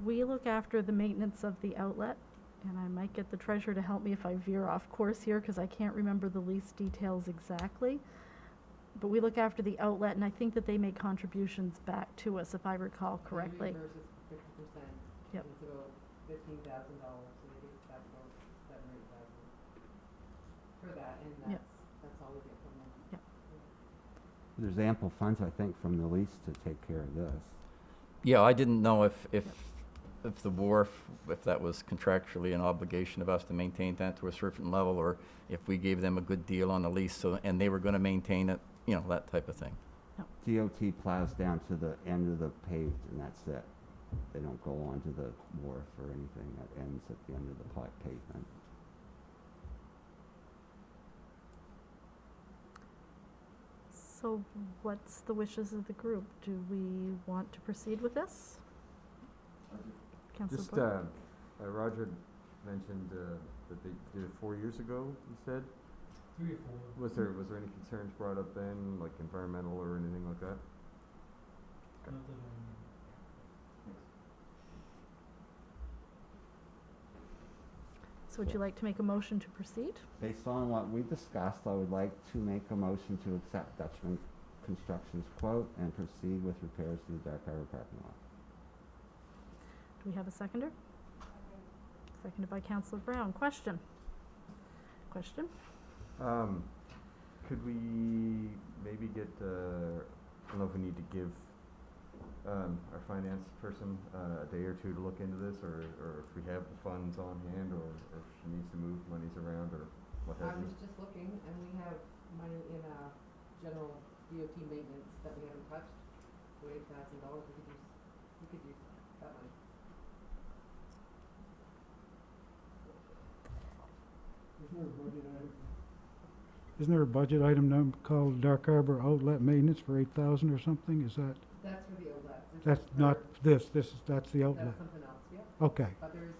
We look after the maintenance of the outlet, and I might get the treasurer to help me if I veer off course here, because I can't remember the lease details exactly. But we look after the outlet, and I think that they make contributions back to us, if I recall correctly. They reimburse us 50%. Yep. It's about $15,000, so maybe that's about 7,000 or 8,000 for that, and Yep. that's all we get from them. Yep. There's ample funds, I think, from the lease to take care of this. Yeah, I didn't know if the wharf, if that was contractually an obligation of us to maintain that to a certain level, or if we gave them a good deal on the lease, so, and they were gonna maintain it, that type of thing. DOT plows down to the end of the paved, and that's it. They don't go onto the wharf or anything. That ends at the end of the pavement. So what's the wishes of the group? Do we want to proceed with this? Councillor Just, Boyd? Roger mentioned that they did it 4 years ago, you said? 3 or 4. Was there any concerns brought up then, like environmental or anything like that? So would you like to make a motion to proceed? Based on what we discussed, I would like to make a motion to accept Dutchman Construction's quote and proceed with repairs to the Dark Harbor parking lot. Do we have a seconder? Seconded by Councillor Brown. Question? Could we maybe get, I don't know if we need to give our finance person, a day or two to look into this, or if we have the funds on hand, or if she needs to move monies around, or what I have you? was just looking, and we have money in general DOT maintenance that we haven't touched, so $8,000, we could use that money. Isn't there a budget item called Dark Harbor Outlet Maintenance for 8,000 or something? Is that, That's for the outlet. that's not this, that's the outlet? That's something else, yeah. Okay, But there's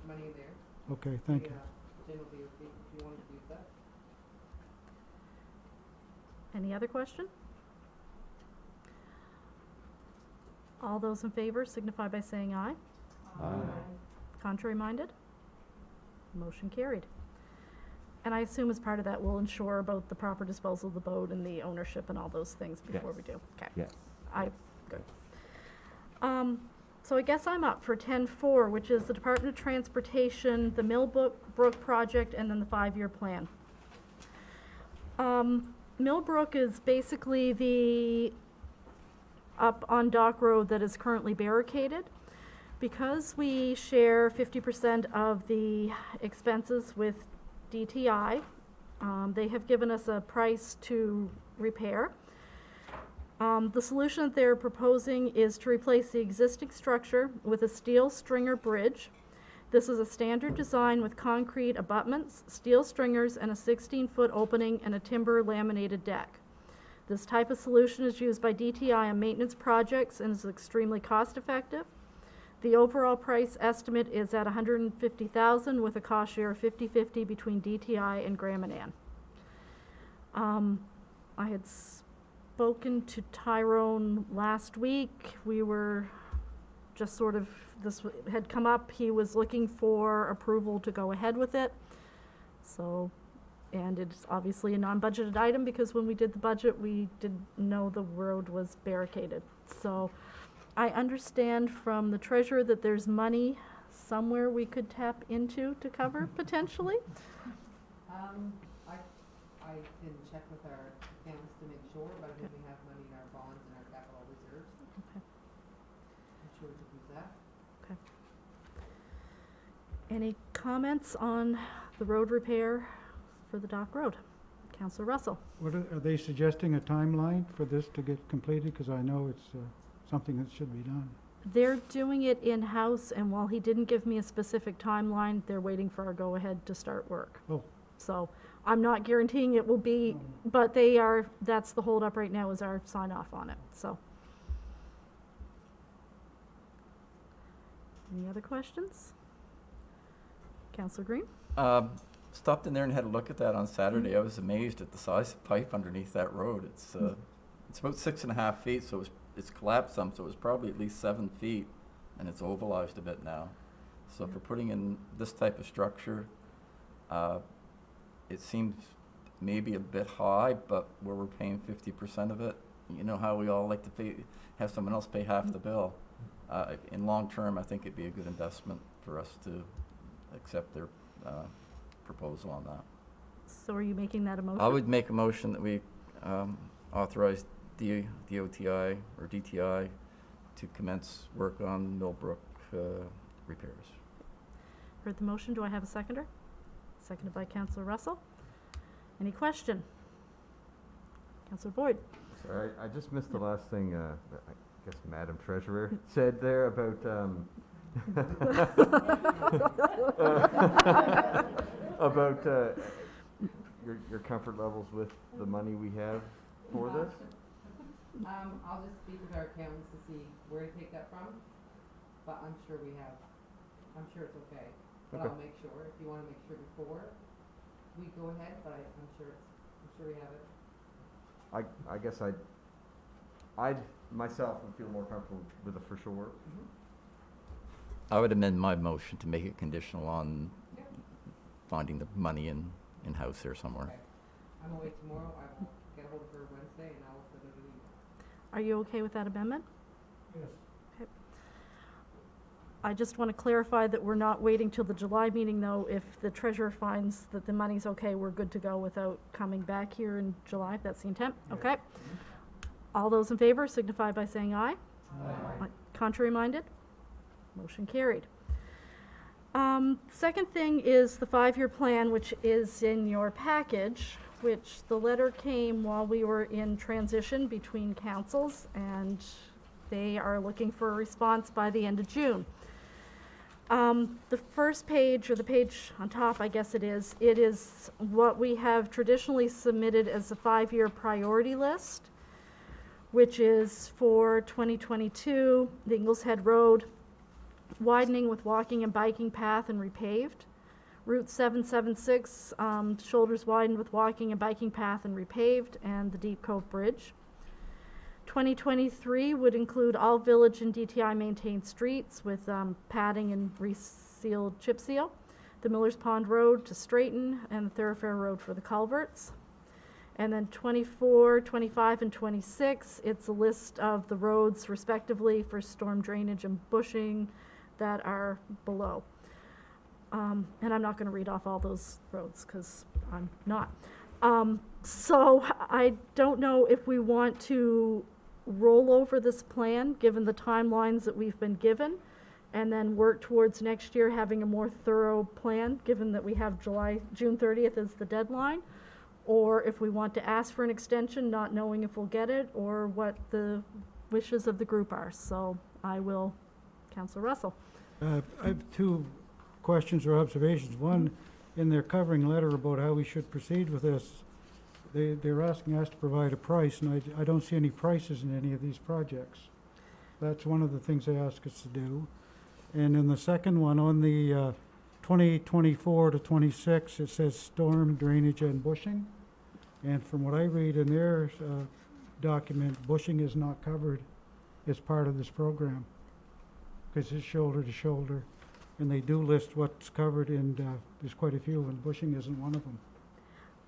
money in there. okay, thank you. General DOT, if you wanted to use that. Any other question? All those in favor signify by saying aye. Contrary minded? Motion carried. And I assume as part of that, we'll ensure about the proper disposal of the boat and the ownership and all those things before we do. Okay. Yes. Good. So I guess I'm up for 10-4, which is the Department of Transportation, the Millbrook project, and then the 5-year plan. Millbrook is basically the up on Dock Road that is currently barricaded. Because we share 50% of the expenses with DTI, they have given us a price to repair. The solution that they're proposing is to replace the existing structure with a steel stringer bridge. This is a standard design with concrete abutments, steel stringers, and a 16-foot opening and a timber laminated deck. This type of solution is used by DTI on maintenance projects and is extremely cost-effective. The overall price estimate is at $150,000 with a cost share of 50-50 between DTI and Manan. I had spoken to Tyrone last week. We were just sort of, this had come up. He was looking for approval to go ahead with it. So, and it's obviously a non-budgeted item because when we did the budget, we didn't know the road was barricaded. So I understand from the treasurer that there's money somewhere we could tap into to cover potentially. I can check with our accountants to make sure, but I think we have money in our bonds and our capital reserves. Okay. I'm sure we could use that. Okay. Any comments on the road repair for the Dock Road? Councillor Russell. What are they suggesting a timeline for this to get completed? Because I know it's something that should be done. They're doing it in-house, and while he didn't give me a specific timeline, they're waiting for our go-ahead to start work. Oh. So I'm not guaranteeing it will be, but they are, that's the holdup right now is our sign-off on it, so. Any other questions? Councillor Green? Stopped in there and had a look at that on Saturday. I was amazed at the size of pipe underneath that road. It's about 6.5 feet, so it's collapsed some, so it was probably at least 7 feet, and it's ovalized a bit now. So for putting in this type of structure, it seems maybe a bit high, but where we're paying 50% of it, you know how we all like to have someone else pay half the bill. In long term, I think it'd be a good investment for us to accept their proposal on that. So are you making that a motion? I would make a motion that we authorize DOTI or DTI to commence work on Millbrook repairs. Heard the motion. Do I have a seconder? Seconded by Councillor Russell. Any question? Councillor Boyd. Sorry, I just missed the last thing, that I guess Madam Treasurer said there about, about your comfort levels with the money we have for this. I'll just speak with our accountants to see where to take that from, but I'm sure it's okay. But Okay. I'll make sure, if you wanna make sure before we go ahead, but I'm sure we have it. I guess I'd myself would feel more comfortable with a for sure. I would amend my motion to make it conditional on finding the money in-house there somewhere. Okay. I'm away tomorrow, I will get ahold of her Wednesday and I will send her an email. Are you okay with that amendment? Yes. Okay. I just want to clarify that we're not waiting till the July meeting, though. If the treasurer finds that the money's okay, we're good to go without coming back here in July. That's the intent? Okay. All those in favor signify by saying aye. Contrary minded? Motion carried. Second thing is the 5-year plan, which is in your package, which the letter came while we were in transition between councils, and they are looking for a response by the end of June. The first page, or the page on top, I guess it is what we have traditionally submitted as a 5-year priority list, which is for 2022, the Ingleshead Road, widening with walking and biking path and repaved. Route 776, shoulders widened with walking and biking path and repaved, and the Deep Cove Bridge. 2023 would include all village and DTI maintained streets with padding and resealed chip seal, the Miller's Pond Road to straighten, and the Thoroughfare Road for the culverts. And then 24, 25, and 26, it's a list of the roads respectively for storm drainage and bushing that are below. And I'm not going to read off all those roads because I'm not. So I don't know if we want to roll over this plan, given the timelines that we've been given, and then work towards next year having a more thorough plan, given that we have June 30th as the deadline, or if we want to ask for an extension, not knowing if we'll get it, or what the wishes of the group are. So I will, Councillor Russell. I have two questions or observations. One, in their covering letter about how we should proceed with this, they're asking us to provide a price, and I don't see any prices in any of these projects. That's one of the things they ask us to do. And in the second one, on the 2024 to 26, it says storm drainage and bushing. And from what I read in their document, bushing is not covered as part of this program, because it's shoulder to shoulder. And they do list what's covered, and there's quite a few, and bushing isn't one of them.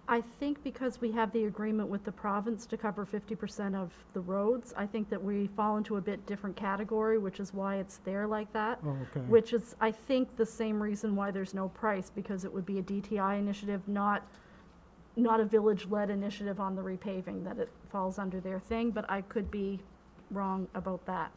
I think because we have the agreement with the province to cover 50% of the roads, I think that we fall into a bit different category, which is why it's there like that. Oh, okay. Which is, I think, the same reason why there's no price, because it would be a DTI initiative, not a village-led initiative on the repaving, that it falls under their thing, but I could be wrong about that.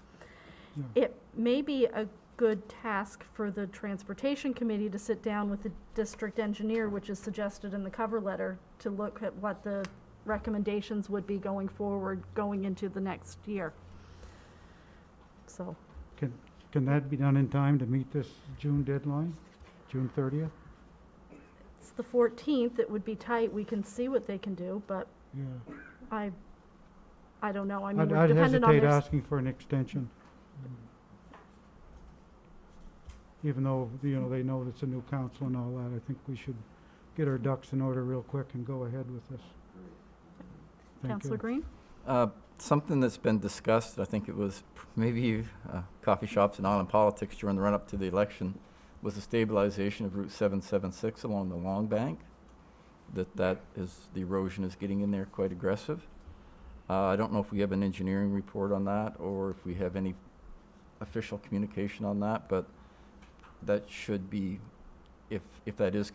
Yeah. It may be a good task for the transportation committee to sit down with the district engineer, which is suggested in the cover letter, to look at what the recommendations would be going forward, going into the next year. So, Can that be done in time to meet this June deadline, June 30th? it's the 14th, it would be tight, we can see what they can do, but Yeah. I don't know, I mean, we're I'd dependent on hesitate their asking for an extension. Even though, you know, they know it's a new council and all that, I think we should get our ducks in order real quick and go ahead with this. Thank Councillor you. Green? Something that's been discussed, I think it was maybe coffee shops and island politics during the run-up to the election, was the stabilization of Route 776 along the Long Bank. The erosion is getting in there quite aggressive. I don't know if we have an engineering report on that or if we have any official communication on that, but that should be, if that is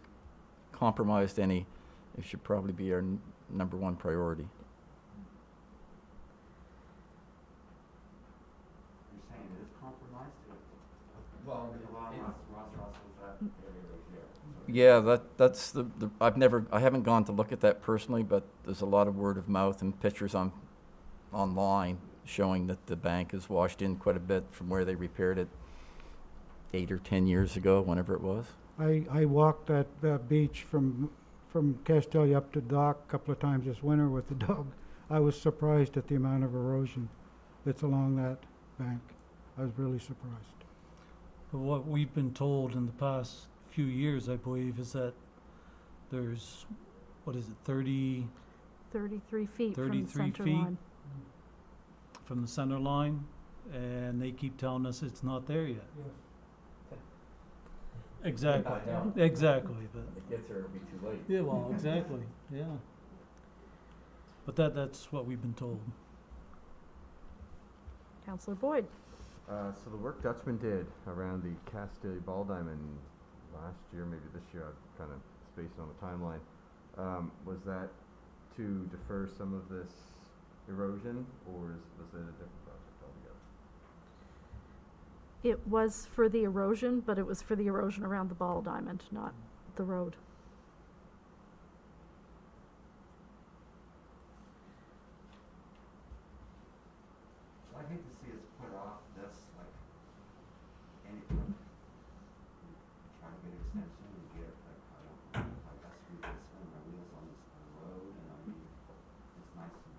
compromised any, it should probably be our number one priority. You're saying it is compromised? Well, Ross Russell's that area right here. Yeah, that's I haven't gone to look at that personally, but there's a lot of word of mouth and pictures online showing that the bank is washed in quite a bit from where they repaired it 8 or 10 years ago, whenever it was. I walked that beach from Castelia up to dock a couple of times this winter with the dog. I was surprised at the amount of erosion that's along that bank. I was really surprised. But what we've been told in the past few years, I believe, is that there's, 33 feet from the 33 center feet line. from the center line, and they keep telling us it's not there yet. Exactly, exactly, but, If it gets there, it'll be too late. yeah, well, exactly, yeah. But that's what we've been told. Councillor Boyd? So the work Dutchman did around the Castilia Ball Diamond last year, maybe this year, I'm kind of spacing on the timeline, was that to defer some of this erosion, or was it a different project altogether? It was for the erosion, but it was for the erosion around the ball diamond, not the road. I hate to see us put off this, like, anything. Try to get extension and get, like, I don't know, I guess we could spin our wheels on this road, and I mean, it's nice and,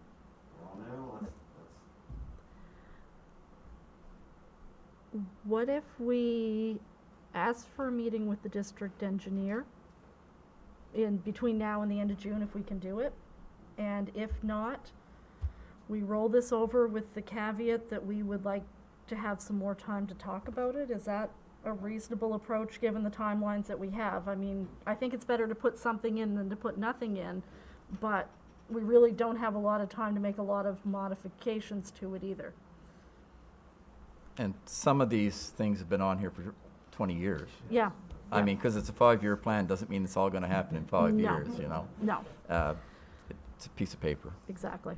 we're all new, let's, What if we ask for a meeting with the district engineer in between now and the end of June, if we can do it? And if not, we roll this over with the caveat that we would like to have some more time to talk about it? Is that a reasonable approach, given the timelines that we have? I mean, I think it's better to put something in than to put nothing in, but we really don't have a lot of time to make a lot of modifications to it either. And some of these things have been on here for 20 years. Yeah. I mean, because it's a 5-year plan, doesn't mean it's all going to happen in 5 No. years, you know? No, It's a piece of paper. exactly.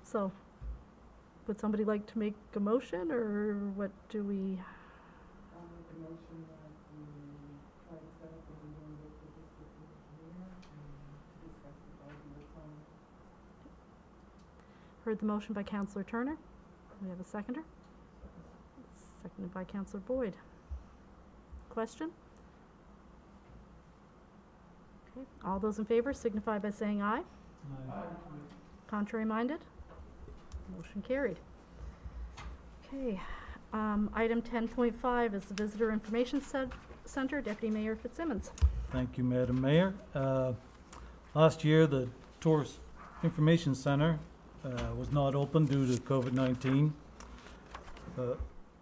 So, would somebody like to make a motion, or what do we? I'll make a motion that we try to set up a meeting with the district engineer and to discuss the 5-year plan. Heard the motion by Councillor Turner. We have a seconder. Seconded by Councillor Boyd. Question? Okay, all those in favor signify by saying aye. Contrary minded? Motion carried. Okay, item 10.5 is the Visitor Information Center, Deputy Mayor Fitzsimmons. Thank you, Madam Mayor. Last year, the Tourist Information Center was not open due to COVID-19.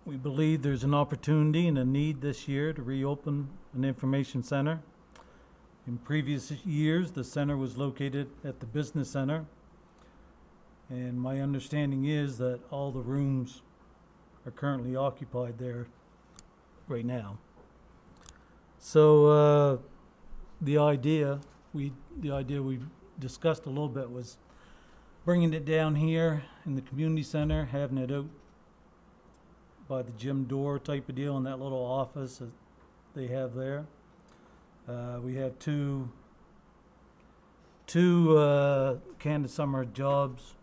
We believe there's an opportunity and a need this year to reopen an information center. In previous years, the center was located at the business center, and my understanding is that all the rooms are currently occupied there right now. So the idea we discussed a little bit was bringing it down here in the community center, having it out by the gym door type of deal in that little office that they have there. We have two Canada Summer Jobs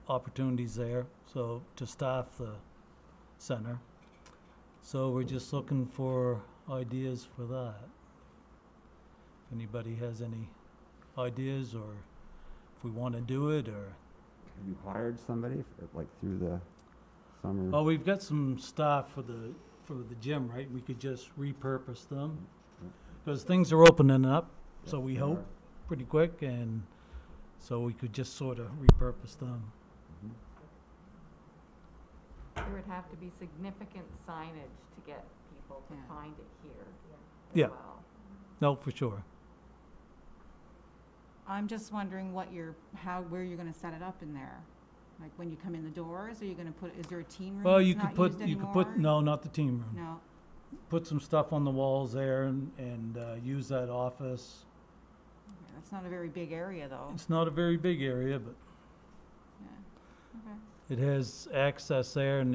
opportunities there, so to staff the center. So we're just looking for ideas for that. If anybody has any ideas, or if we want to do it, or... Have you hired somebody, like, through the summer? Oh, we've got some staff for the gym, right? We could just repurpose them, because things are opening up, so we hope, pretty quick, and so we could just sort of repurpose them. There would have to be significant signage to get people to Yeah. find it here Yeah. as well. No, for sure. I'm just wondering where you're gonna set it up in there? Like, when you come in the doors, are you gonna is there a team room Well, that's you not could put, used you could anymore? put, no, not the team room. No, Put some stuff on the walls there and use that office. okay, that's not a very big area, though. It's not a very big area, but Yeah, okay. it has access there, and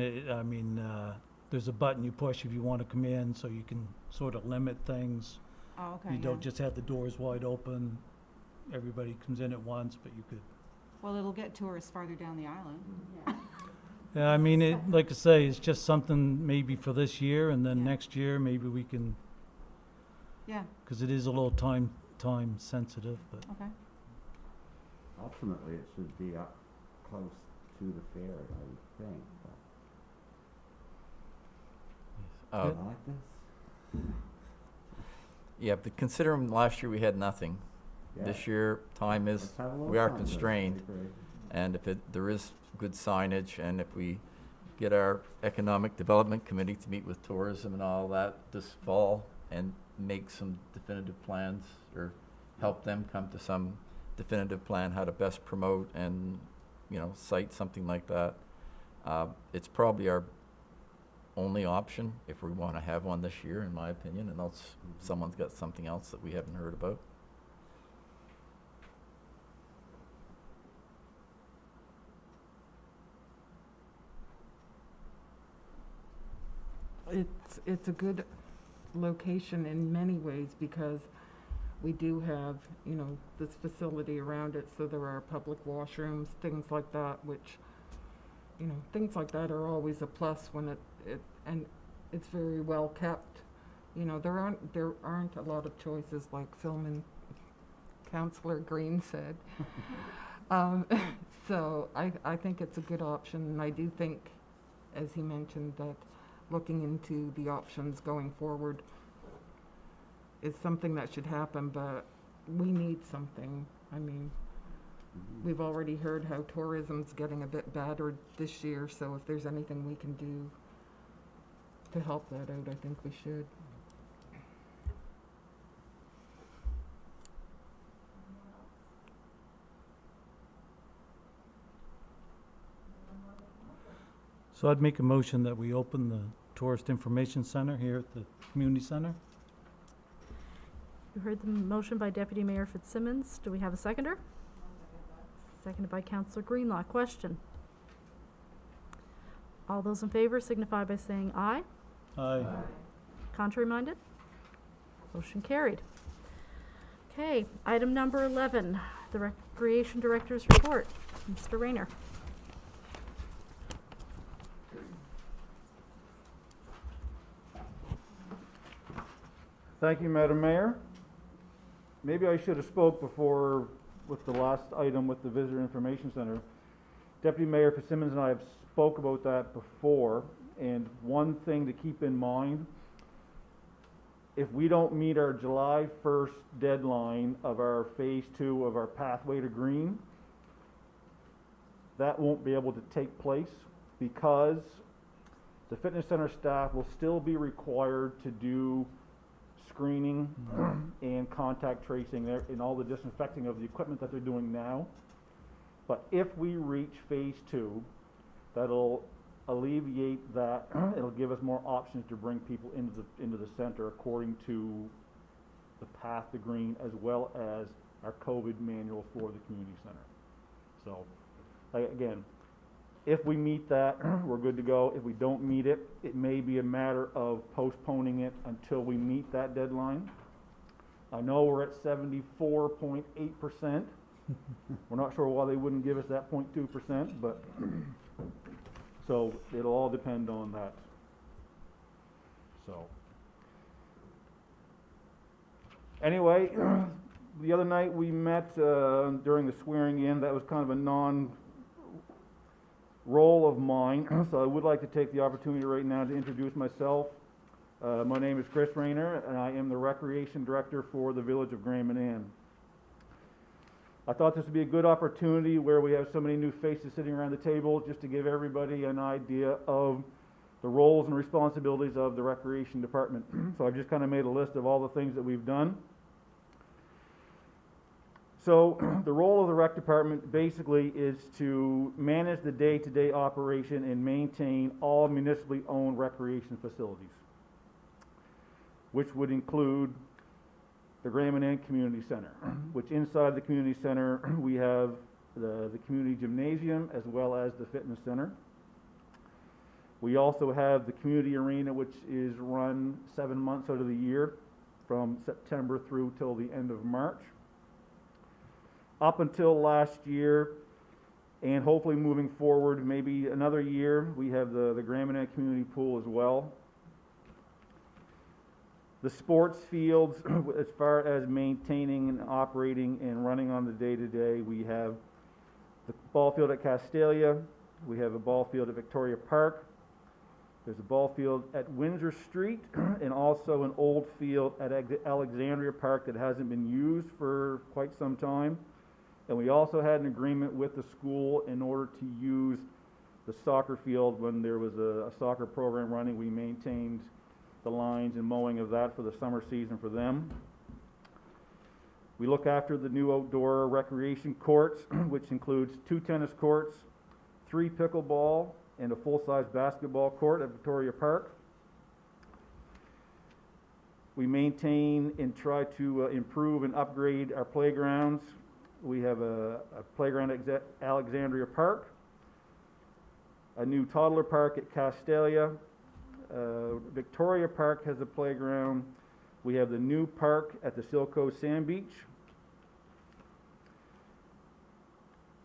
there's a button you push if you want to come in, so you can sort of limit things. Oh, okay, You don't yeah. just have the doors wide open, everybody comes in at once, but you could. Well, it'll get tourists farther down the island. Yeah, I mean, like I say, it's just something maybe for this year, and then Yeah. next year, maybe we can, Yeah, because it is a little time sensitive, but. okay. Ultimately, it should be up close to the fair, I would think, but I like this. Yeah, but considering last year we had nothing, Yeah. this year time is, Let's have a little we are fun with it. constrained. That'd be great. And if there is good signage, and if we get our Economic Development Committee to meet with tourism and all that this fall and make some definitive plans, or help them come to some definitive plan how to best promote and, cite something like that, it's probably our only option if we want to have one this year, in my opinion, unless someone's got something else that we haven't heard about. it's a good location in many ways because we do have, you know, this facility around it, so there are public washrooms, things like that, which, you know, things like that are always a plus when and it's very well kept. You know, there aren't a lot of choices like Phil and Councillor Green said. So I think it's a good option, and I do think, as he mentioned, that looking into the options going forward is something that should happen, but we need something. I mean, we've already heard how tourism's getting a bit battered this year, so if there's anything we can do to help that out, I think we should. So I'd make a motion that we open the Tourist Information Center here at the Community Center. You heard the motion by Deputy Mayor Fitzsimmons. Do we have a seconder? Seconded by Councillor Greenlaw. Question. All those in favor signify by saying aye. Aye. Contrary minded? Motion carried. Okay, item number 11, the Recreation Director's Report. Mr. Rayner. Thank you, Madam Mayor. Maybe I should have spoke before with the last item with the Visitor Information Center. Deputy Mayor Fitzsimmons and I have spoke about that before, and one thing to keep in mind, if we don't meet our July 1st deadline of our Phase 2 of our Pathway to Green, that won't be able to take place because the fitness center staff will still be required to do screening and contact tracing there and all the disinfecting of the equipment that they're doing now. But if we reach Phase 2, that'll alleviate that. It'll give us more options to bring people into the center according to the Path to Green as well as our COVID manual for the community center. So, again, if we meet that, we're good to go. If we don't meet it, it may be a matter of postponing it until we meet that deadline. I know we're at 74.8%. We're not sure why they wouldn't give us that 0.2%, but so it'll all depend on that. So anyway, the other night we met during the swearing in. That was kind of a non-role of mine, so I would like to take the opportunity right now to introduce myself. My name is Chris Rayner, and I am the Recreation Director for the Village of Grand Manan. I thought this would be a good opportunity where we have so many new faces sitting around the table just to give everybody an idea of the roles and responsibilities of the Recreation Department. So I've just kind of made a list of all the things that we've done. So the role of the Rec Department basically is to manage the day-to-day operation and maintain all municipally owned recreation facilities, which would include the Grand Manan Community Center, which inside the community center we have the community gymnasium as well as the fitness center. We also have the community arena, which is run 7 months out of the year from September through till the end of March. Up until last year, and hopefully moving forward maybe another year, we have the Grand Manan Community Pool as well. The sports fields, as far as maintaining and operating and running on the day-to-day, we have the ball field at Castalia, we have a ball field at Victoria Park, there's a ball field at Windsor Street, and also an old field at Alexandria Park that hasn't been used for quite some time. And we also had an agreement with the school in order to use the soccer field when there was a soccer program running. We maintained the lines and mowing of that for the summer season for them. We look after the new outdoor recreation courts, which includes 2 tennis courts, 3 pickleball, and a full-size basketball court at Victoria Park. We maintain and try to improve and upgrade our playgrounds. We have a playground at Alexandria Park, a new toddler park at Castalia, Victoria Park has a playground. We have the new park at the Sealcoat Sand Beach.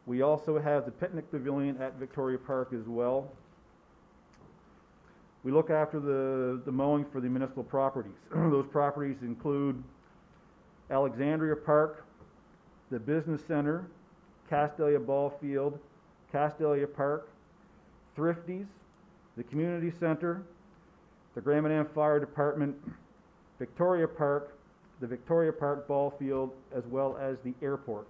We also have the picnic pavilion at Victoria Park as well. We look after the mowing for the municipal properties. Those properties include Alexandria Park, the Business Center, Castalia Ball Field, Castalia Park, Thrifties, the Community Center, the Grand Manan Fire Department, Victoria Park, the Victoria Park Ball Field, as well as the airport.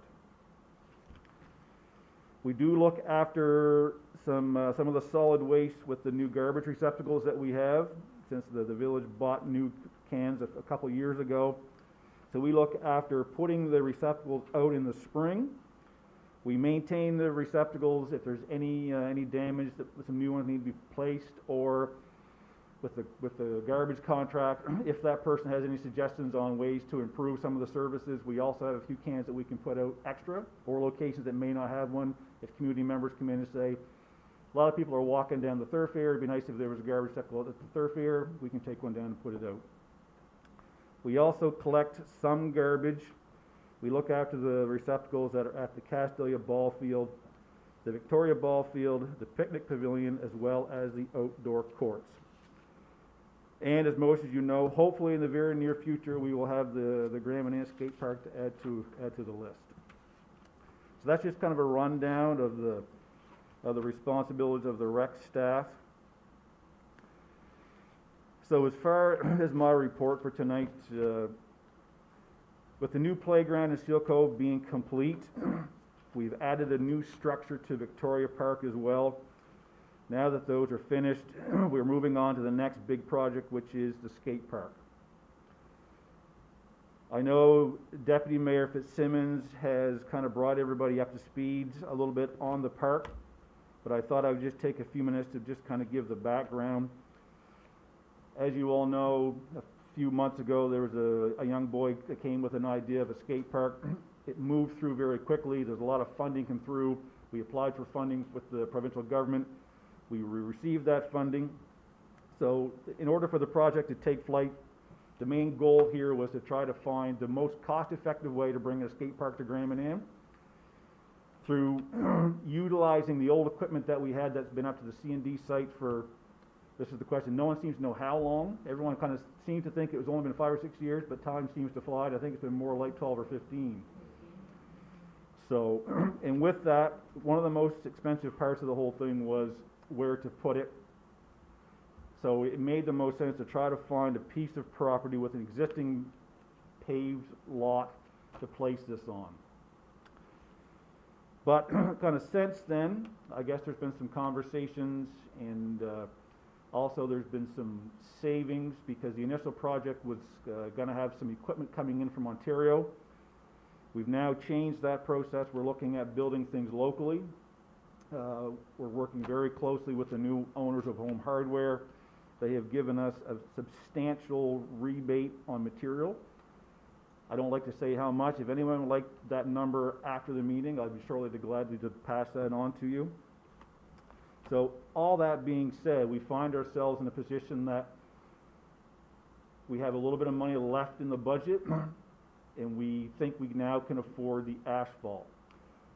We do look after some of the solid waste with the new garbage receptacles that we have, since the village bought new cans a couple years ago. So we look after putting the receptacles out in the spring. We maintain the receptacles if there's any damage that some new ones need to be placed, or with the garbage contract, if that person has any suggestions on ways to improve some of the services, we also have a few cans that we can put out extra, or locations that may not have one. If community members come in and say, a lot of people are walking down the thoroughfare, it'd be nice if there was a garbage receptacle at the thoroughfare, we can take one down and put it out. We also collect some garbage. We look after the receptacles that are at the Castalia Ball Field, the Victoria Ball Field, the picnic pavilion, as well as the outdoor courts. And as most of you know, hopefully in the very near future, we will have the Grand Manan Skate Park to add to the list. So that's just kind of a rundown of the responsibilities of the rec staff. So as far as my report for tonight, with the new playground in Sealcoat being complete, we've added a new structure to Victoria Park as well. Now that those are finished, we're moving on to the next big project, which is the skate park. I know Deputy Mayor Fitzsimmons has kind of brought everybody up to speed a little bit on the park, but I thought I would just take a few minutes to just kind of give the background. As you all know, a few months ago there was a young boy that came with an idea of a skate park. It moved through very quickly. There's a lot of funding come through. We applied for funding with the provincial government. We received that funding. So in order for the project to take flight, the main goal here was to try to find the most cost-effective way to bring a skate park to Grand Manan through utilizing the old equipment that we had that's been up to the C&D site for, this is the question, no one seems to know how long. Everyone kind of seems to think it was only been 5 or 6 years, but time seems to fly. I think it's been more like 12 or 15. So, and with that, one of the most expensive parts of the whole thing was where to put it. So it made the most sense to try to find a piece of property with an existing paved lot to place this on. But kind of since then, I guess there's been some conversations, and also there's been some savings, because the initial project was going to have some equipment coming in from Ontario. We've now changed that process. We're looking at building things locally. We're working very closely with the new owners of Home Hardware. They have given us a substantial rebate on material. I don't like to say how much. If anyone would like that number after the meeting, I'd be surely gladly to pass that on to you. So all that being said, we find ourselves in a position that we have a little bit of money left in the budget, and we think we now can afford the asphalt.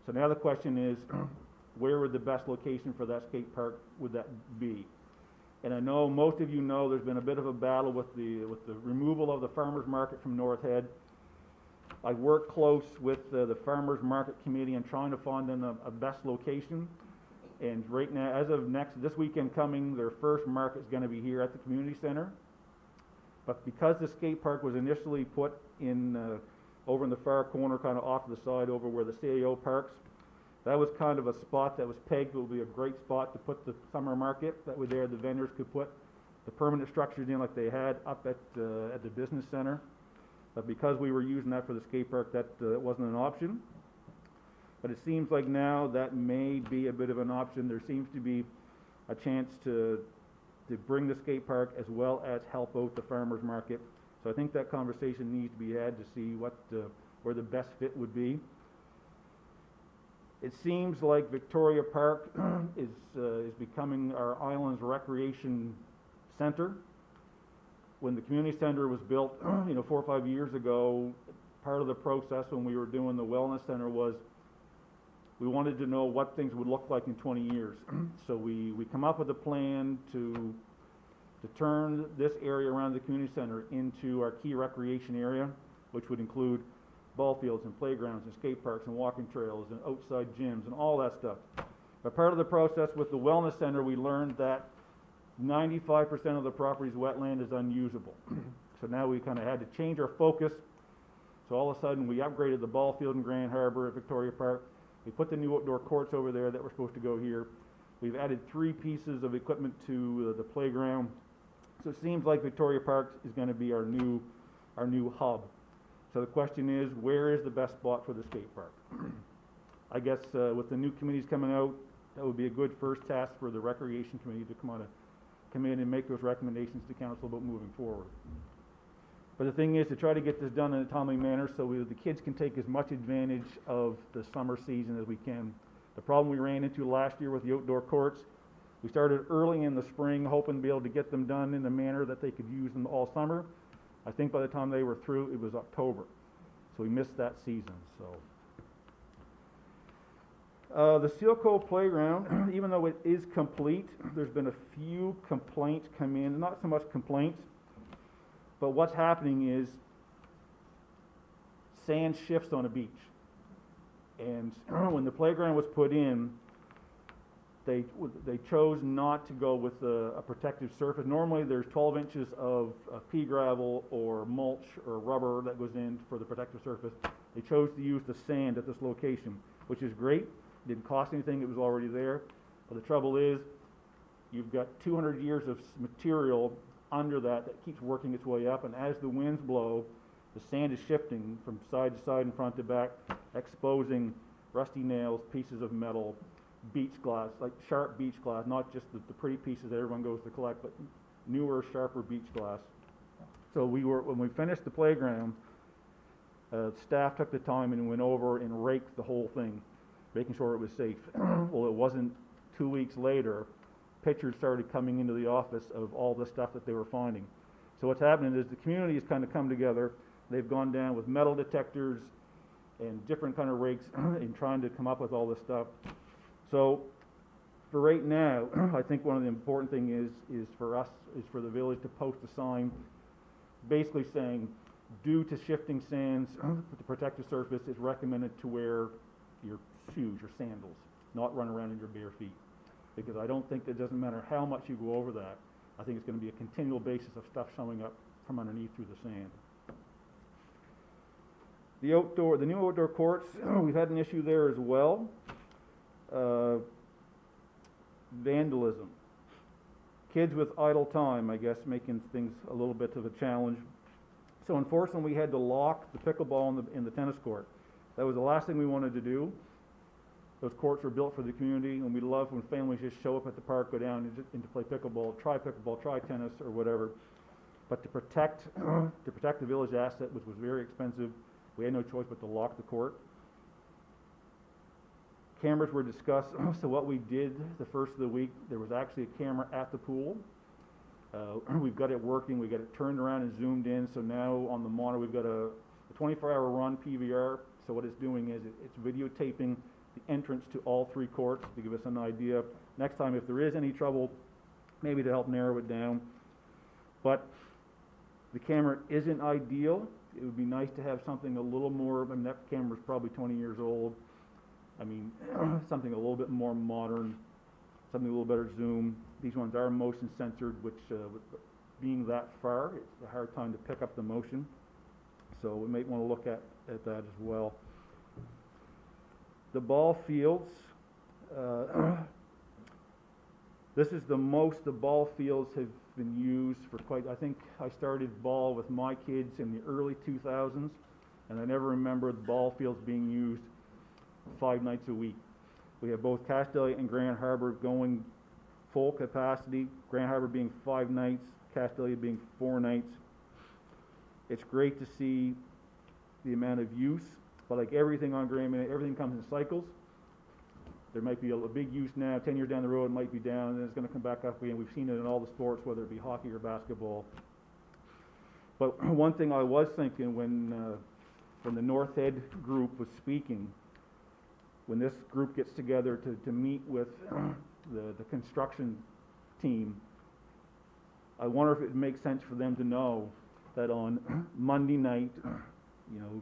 So now the question is, where would the best location for that skate park would that be? And I know most of you know there's been a bit of a battle with the removal of the farmers market from North Head. I work close with the farmers market committee and trying to find them a best location. And right now, as of this weekend coming, their first market is going to be here at the community center. But because the skate park was initially put in over in the far corner, kind of off to the side over where the CAO parks, that was kind of a spot that was pegged. It would be a great spot to put the summer market. That way there the vendors could put the permanent structures in like they had up at the business center. But because we were using that for the skate park, that wasn't an option. But it seems like now that may be a bit of an option. There seems to be a chance to bring the skate park as well as help out the farmers market. So I think that conversation needs to be had to see where the best fit would be. It seems like Victoria Park is becoming our island's recreation center. When the community center was built, 4 or 5 years ago, part of the process when we were doing the wellness center was we wanted to know what things would look like in 20 years. So we come up with a plan to turn this area around the community center into our key recreation area, which would include ball fields and playgrounds and skate parks and walking trails and outside gyms and all that stuff. But part of the process with the wellness center, we learned that 95% of the property's wetland is unusable. So now we kind of had to change our focus. So all of a sudden we upgraded the ball field in Grand Harbor at Victoria Park. We put the new outdoor courts over there that were supposed to go here. We've added 3 pieces of equipment to the playground. So it seems like Victoria Park is going to be our new hub. So the question is, where is the best spot for the skate park? I guess with the new committees coming out, that would be a good first task for the Recreation Committee to come in and make those recommendations to council about moving forward. But the thing is to try to get this done in a timely manner so the kids can take as much advantage of the summer season as we can. The problem we ran into last year with the outdoor courts, we started early in the spring hoping to be able to get them done in a manner that they could use them all summer. I think by the time they were through, it was October. So we missed that season. So the Sealcoat Playground, even though it is complete, there's been a few complaints come in, not so much complaints, but what's happening is sand shifts on a beach. And when the playground was put in, they chose not to go with a protective surface. Normally there's 12 inches of pea gravel or mulch or rubber that goes in for the protective surface. They chose to use the sand at this location, which is great. It didn't cost anything, it was already there. But the trouble is, you've got 200 years of material under that keeps working its way up, and as the winds blow, the sand is shifting from side to side and front to back, exposing rusty nails, pieces of metal, beach glass, like sharp beach glass, not just the pretty pieces that everyone goes to collect, but newer, sharper beach glass. So when we finished the playground, staff took the time and went over and raked the whole thing, making sure it was safe. Well, it wasn't 2 weeks later, pictures started coming into the office of all the stuff that they were finding. So what's happening is the community has kind of come together. They've gone down with metal detectors and different kind of rakes in trying to come up with all this stuff. So for right now, I think one of the important thing is for the village to post a sign basically saying, due to shifting sands, the protective surface is recommended to wear your shoes, your sandals, not run around in your bare feet. Because I don't think it doesn't matter how much you go over that. I think it's going to be a continual basis of stuff showing up from underneath through the sand. The new outdoor courts, we've had an issue there as well. Vandalism. Kids with idle time, I guess, making things a little bit of a challenge. So unfortunately, we had to lock the pickleball in the tennis court. That was the last thing we wanted to do. Those courts were built for the community, and we love when families just show up at the park, go down and to play pickleball, try tennis, or whatever. But to protect the village asset, which was very expensive, we had no choice but to lock the court. Cameras were discussed. So what we did the first of the week, there was actually a camera at the pool. We've got it working. We got it turned around and zoomed in. So now on the monitor, we've got a 24-hour run PVR. So what it's doing is it's videotaping the entrance to all 3 courts to give us an idea. Next time, if there is any trouble, maybe to help narrow it down. But the camera isn't ideal. It would be nice to have something a little more, I mean, that camera's probably 20 years old. I mean, something a little bit more modern, something a little better zoom. These ones are motion censored, which with being that far, it's a hard time to pick up the motion. So we might want to look at that as well. The ball fields, this is the most the ball fields have been used for quite, I think I started ball with my kids in the early 2000s, and I never remember the ball fields being used 5 nights a week. We have both Castalia and Grand Harbor going full capacity, Grand Harbor being 5 nights, Castalia being 4 nights. It's great to see the amount of use, but like everything on Grand, everything comes in cycles. There might be a big use now, 10 years down the road, it might be down, and then it's gonna come back up again. We've seen it in all the sports, whether it be hockey or basketball. But one thing I was thinking when the North Head group was speaking, when this group gets together to meet with the construction team, I wonder if it makes sense for them to know that on Monday night, you know,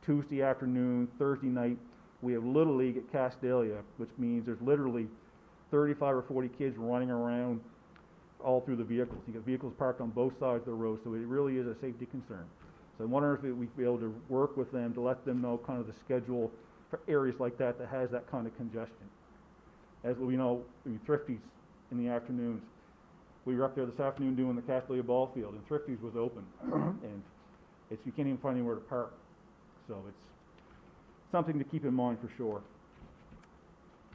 Tuesday afternoon, Thursday night, we have Little League at Castalia, which means there's literally 35 or 40 kids running around all through the vehicles. You got vehicles parked on both sides of the road, so it really is a safety concern. So I wonder if we'd be able to work with them to let them know kind of the schedule for areas like that that has that kind of congestion. As we know, I mean, Thrifty's in the afternoons. We were up there this afternoon doing the Castalia ball field, and Thrifty's was open, and you can't even find anywhere to park. So it's something to keep in mind for sure.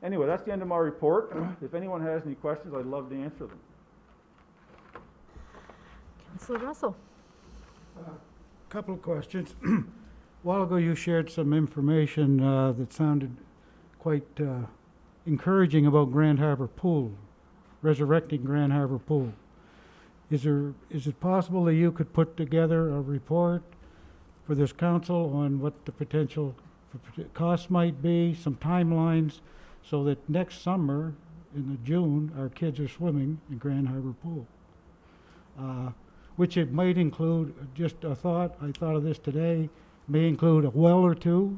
Anyway, that's the end of my report. If anyone has any questions, I'd love to answer them. Councillor Russell. Couple of questions. A while ago, you shared some information that sounded quite encouraging about Grand Harbor Pool, resurrecting Grand Harbor Pool. Is it possible that you could put together a report for this council on what the potential costs might be, some timelines, so that next summer, in June, our kids are swimming in Grand Harbor Pool? Which it might include, just a thought, I thought of this today, may include a well or two.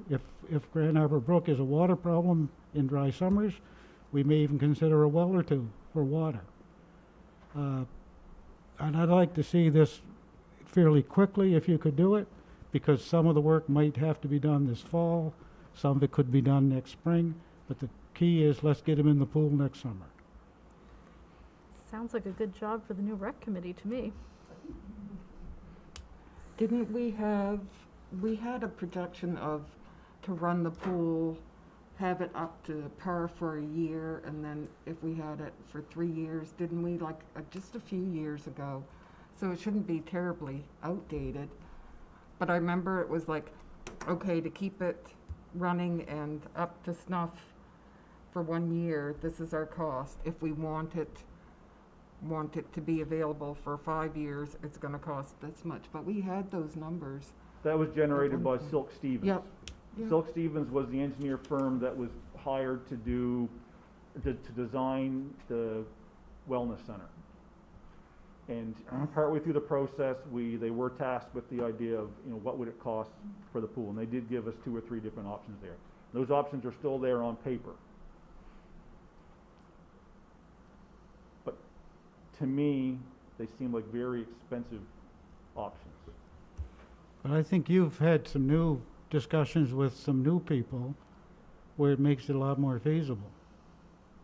If Grand Harbor Brook is a water problem in dry summers, we may even consider a well or two for water. And I'd like to see this fairly quickly if you could do it, because some of the work might have to be done this fall, some of it could be done next spring, but the key is let's get them in the pool next summer. Sounds like a good job for the new rec committee to me. Didn't we had a projection of, to run the pool, have it up to par for a year, and then if we had it for 3 years, didn't we, like, just a few years ago? So it shouldn't be terribly outdated. But I remember it was like, okay, to keep it running and up to snuff for 1 year, this is our cost. If we want it to be available for 5 years, it's gonna cost this much. But we had those numbers. That was generated by Silk Stevens. Yep. Yep. Silk Stevens was the engineer firm that was hired to design the wellness center. And partway through the process, they were tasked with the idea of, you know, what would it cost for the pool, and they did give us 2 or 3 different options there. Those options are still there on paper. But to me, they seem like very expensive options. But I think you've had some new discussions with some new people where it makes it a lot more feasible.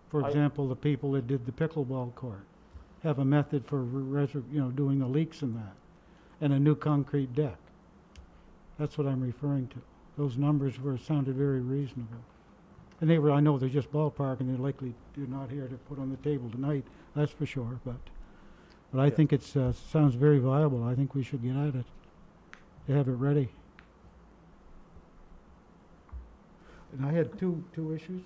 For example, the people that did the pickleball court have a method for doing the leaks in that, and a new concrete deck. That's what I'm referring to. Those numbers sounded very reasonable. And I know they're just ballpark, and they're not here to put on the table tonight, that's for sure, but I think it sounds very viable. I think we should get at it, to have it ready. And I had two issues.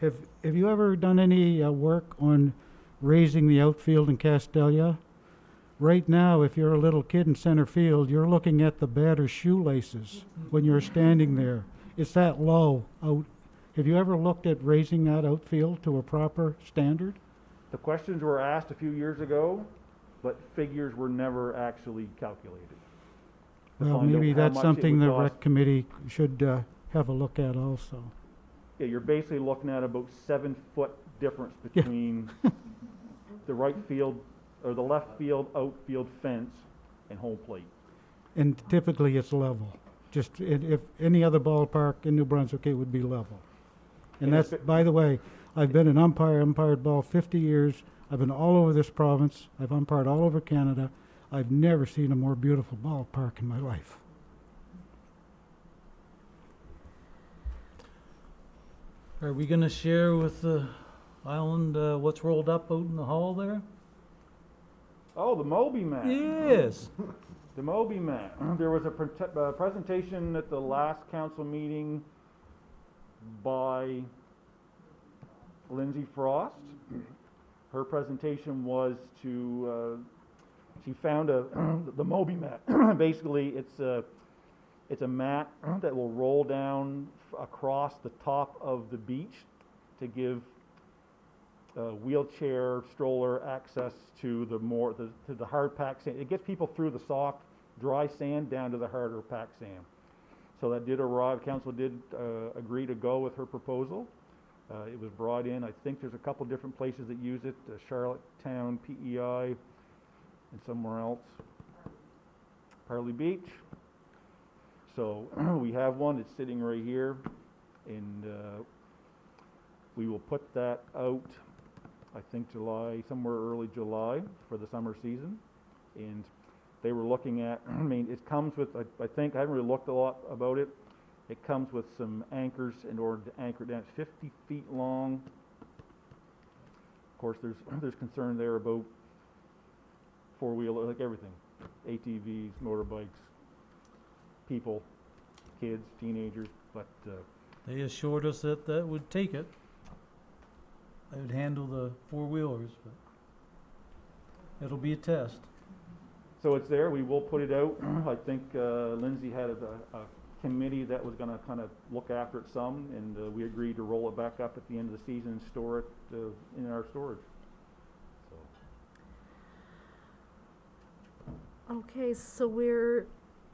Yeah. Have you ever done any work on raising the outfield in Castalia? Right now, if you're a little kid in center field, you're looking at the batter's shoelaces when you're standing there. It's that low out. Have you ever looked at raising that outfield to a proper standard? The questions were asked a few years ago, but figures were never actually calculated. Well, maybe that's something the rec committee should have a look at also. Yeah, you're basically looking at about 7-foot difference between the right field or the left field outfield fence and home plate. And typically it's level. Just if any other ballpark in New Brunswick, it would be level. And that's, by the way, I've been an umpired ball 50 years. I've been all over this province. I've umpired all over Canada. I've never seen a more beautiful ballpark in my life. Are we gonna share with the island what's rolled up out in the hall there? Oh, the Moby map. Yes. The Moby map. There was a presentation at the last council meeting by Lindsay Frost. Her presentation was she found the Moby mat. Basically, it's a mat that will roll down across the top of the beach to give wheelchair, stroller access to the hard packed sand. It gets people through the soft, dry sand down to the harder packed sand. So that did arrive. Council did agree to go with her proposal. It was brought in. I think there's a couple different places that use it: Charlottetown, PEI, and somewhere else, Parley Beach. So we have one. It's sitting right here, and we will put that out, I think somewhere early July for the summer season. And they were looking at, I mean, it comes with, I think, I haven't really looked a lot about it. It comes with some anchors in order to anchor it down. It's 50 feet long. Of course, there's concern there about four-wheeler, like everything, ATVs, motorbikes, people, kids, teenagers, but They assured us that that would take it. They would handle the four-wheelers, but it'll be a test. so it's there. We will put it out. I think Lindsay had a committee that was going to kind of look after it some, and we agreed to roll it back up at the end of the season and store it in our storage. So. Okay, so we're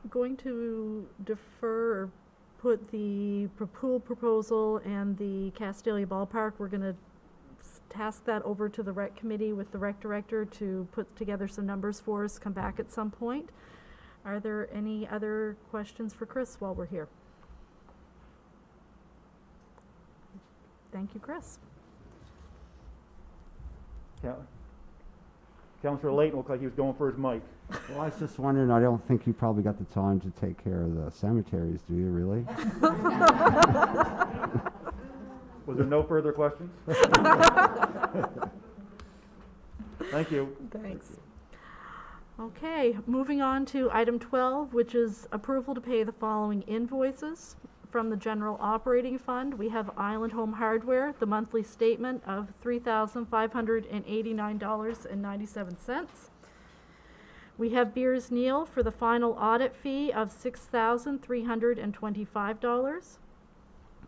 going to defer or put the pool proposal and the Castalia Ballpark. We're going to task that over to the rec committee with the rec director to put together some numbers for us, come back at some point. Are there any other questions for Chris while we're here? Thank you, Chris. Councillor Layton looked like he was going for his mic. Well, I was just wondering, I don't think you probably got the time to take care of the cemeteries, do you really? Was there no further questions? Thank you. Thanks. Okay, moving on to item 12, which is approval to pay the following invoices from the general operating fund. We have Island Home Hardware, the monthly statement of $3,589.97. We have Beers Neal for the final audit fee of $6,325.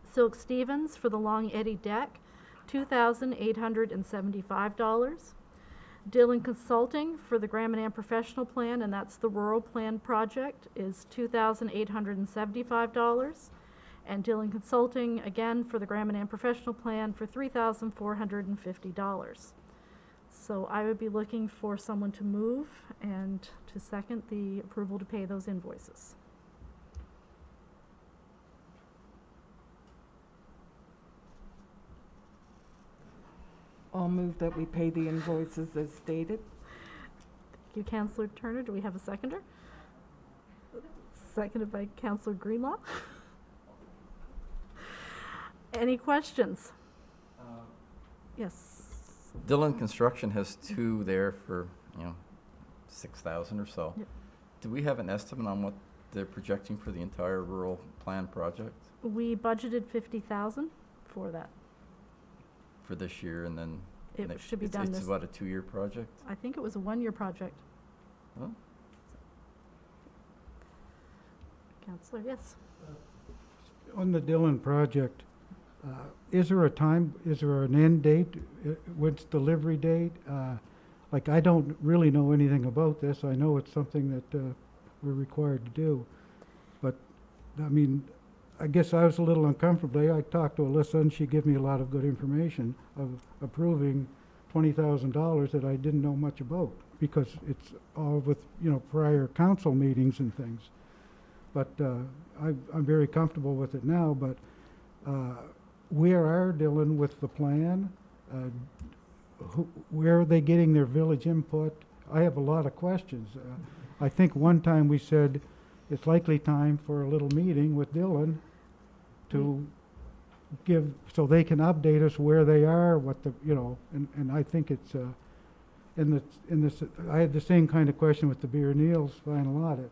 Silk Stevens for the Long Eddy deck, $2,875. Dillon Consulting for the Manan Professional Plan, and that's the Rural Plan Project, is $2,875. And Dillon Consulting, again, for the Manan Professional Plan for $3,450. So I would be looking for someone to move and to second the approval to pay those invoices. I'll move that we pay the invoices as stated. Thank you, Councillor Turner. Do we have a seconder? Seconded by Councillor Greenlaw. Any questions? Yes. Dillon Construction has two there for, 6,000 or so. Yep. Do we have an estimate on what they're projecting for the entire rural plan project We budgeted 50,000 for that. for this year, and then It should be done it's this. about a 2-year project? I think it was a 1-year project. Well, Councillor, yes. On the Dillon project, is there an end date? What's delivery date? Like, I don't really know anything about this. I know it's something that we're required to do. But, I mean, I guess I was a little uncomfortable. I talked to Alyssa, and she gave me a lot of good information of approving $20,000 that I didn't know much about, because it's all with, prior council meetings and things. But I'm very comfortable with it now, but where are Dillon with the plan? Where are they getting their village input? I have a lot of questions. I think one time we said it's likely time for a little meeting with Dillon to give, so they can update us where they are, what the, and I think it's, I had the same kind of question with the Beer Neal's final audit.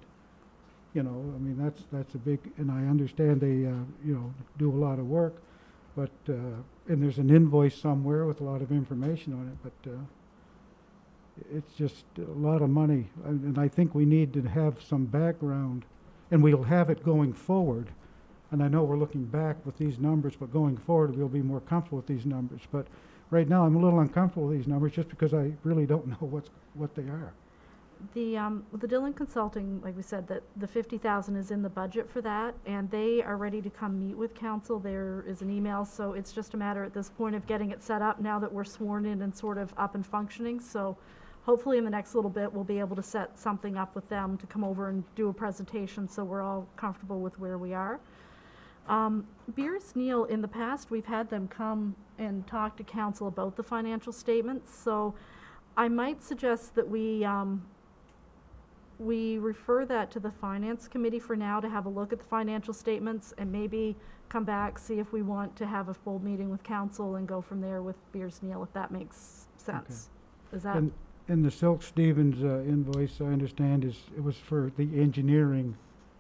I mean, that's a big, and I understand they, do a lot of work, But, and there's an invoice somewhere with a lot of information on it, but, it's just a lot of money. And I think we need to have some background, and we'll have it going forward. And I know we're looking back with these numbers, but going forward, we'll be more comfortable with these numbers. But right now, I'm a little uncomfortable with these numbers just because I really don't know what they are. The Dillon Consulting, like we said, that the 50,000 is in the budget for that, and they are ready to come meet with council. There is an email, so it's just a matter at this point of getting it set up now that we're sworn in and sort of up and functioning. So hopefully in the next little bit, we'll be able to set something up with them to come over and do a presentation so we're all comfortable with where we are. Beers Neal, in the past, we've had them come and talk to council about the financial statements, so I might suggest that we refer that to the finance committee for now to have a look at the financial statements and maybe come back, see if we want to have a full meeting with council and go from there with Beers Neal, if that makes sense. Is that? And the Silk Stevens invoice, I understand, it was for the engineering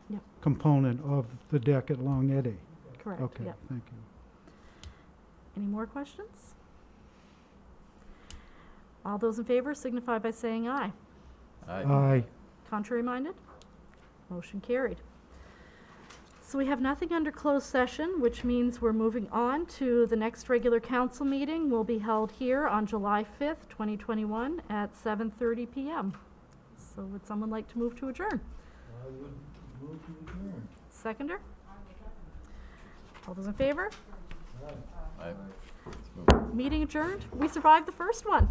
Yep. component of the deck at Long Eddy. Correct, Okay, yep. thank you. Any more questions? All those in favor signify by saying aye. Aye. Contrary minded? Motion carried. So we have nothing under closed session, which means we're moving on to the next regular council meeting will be held here on July 5th, 2021 at 7:30 p.m. So would someone like to move to adjourn? I would move to adjourn. Seconder? All those in favor? Aye. Meeting adjourned. We survived the first one.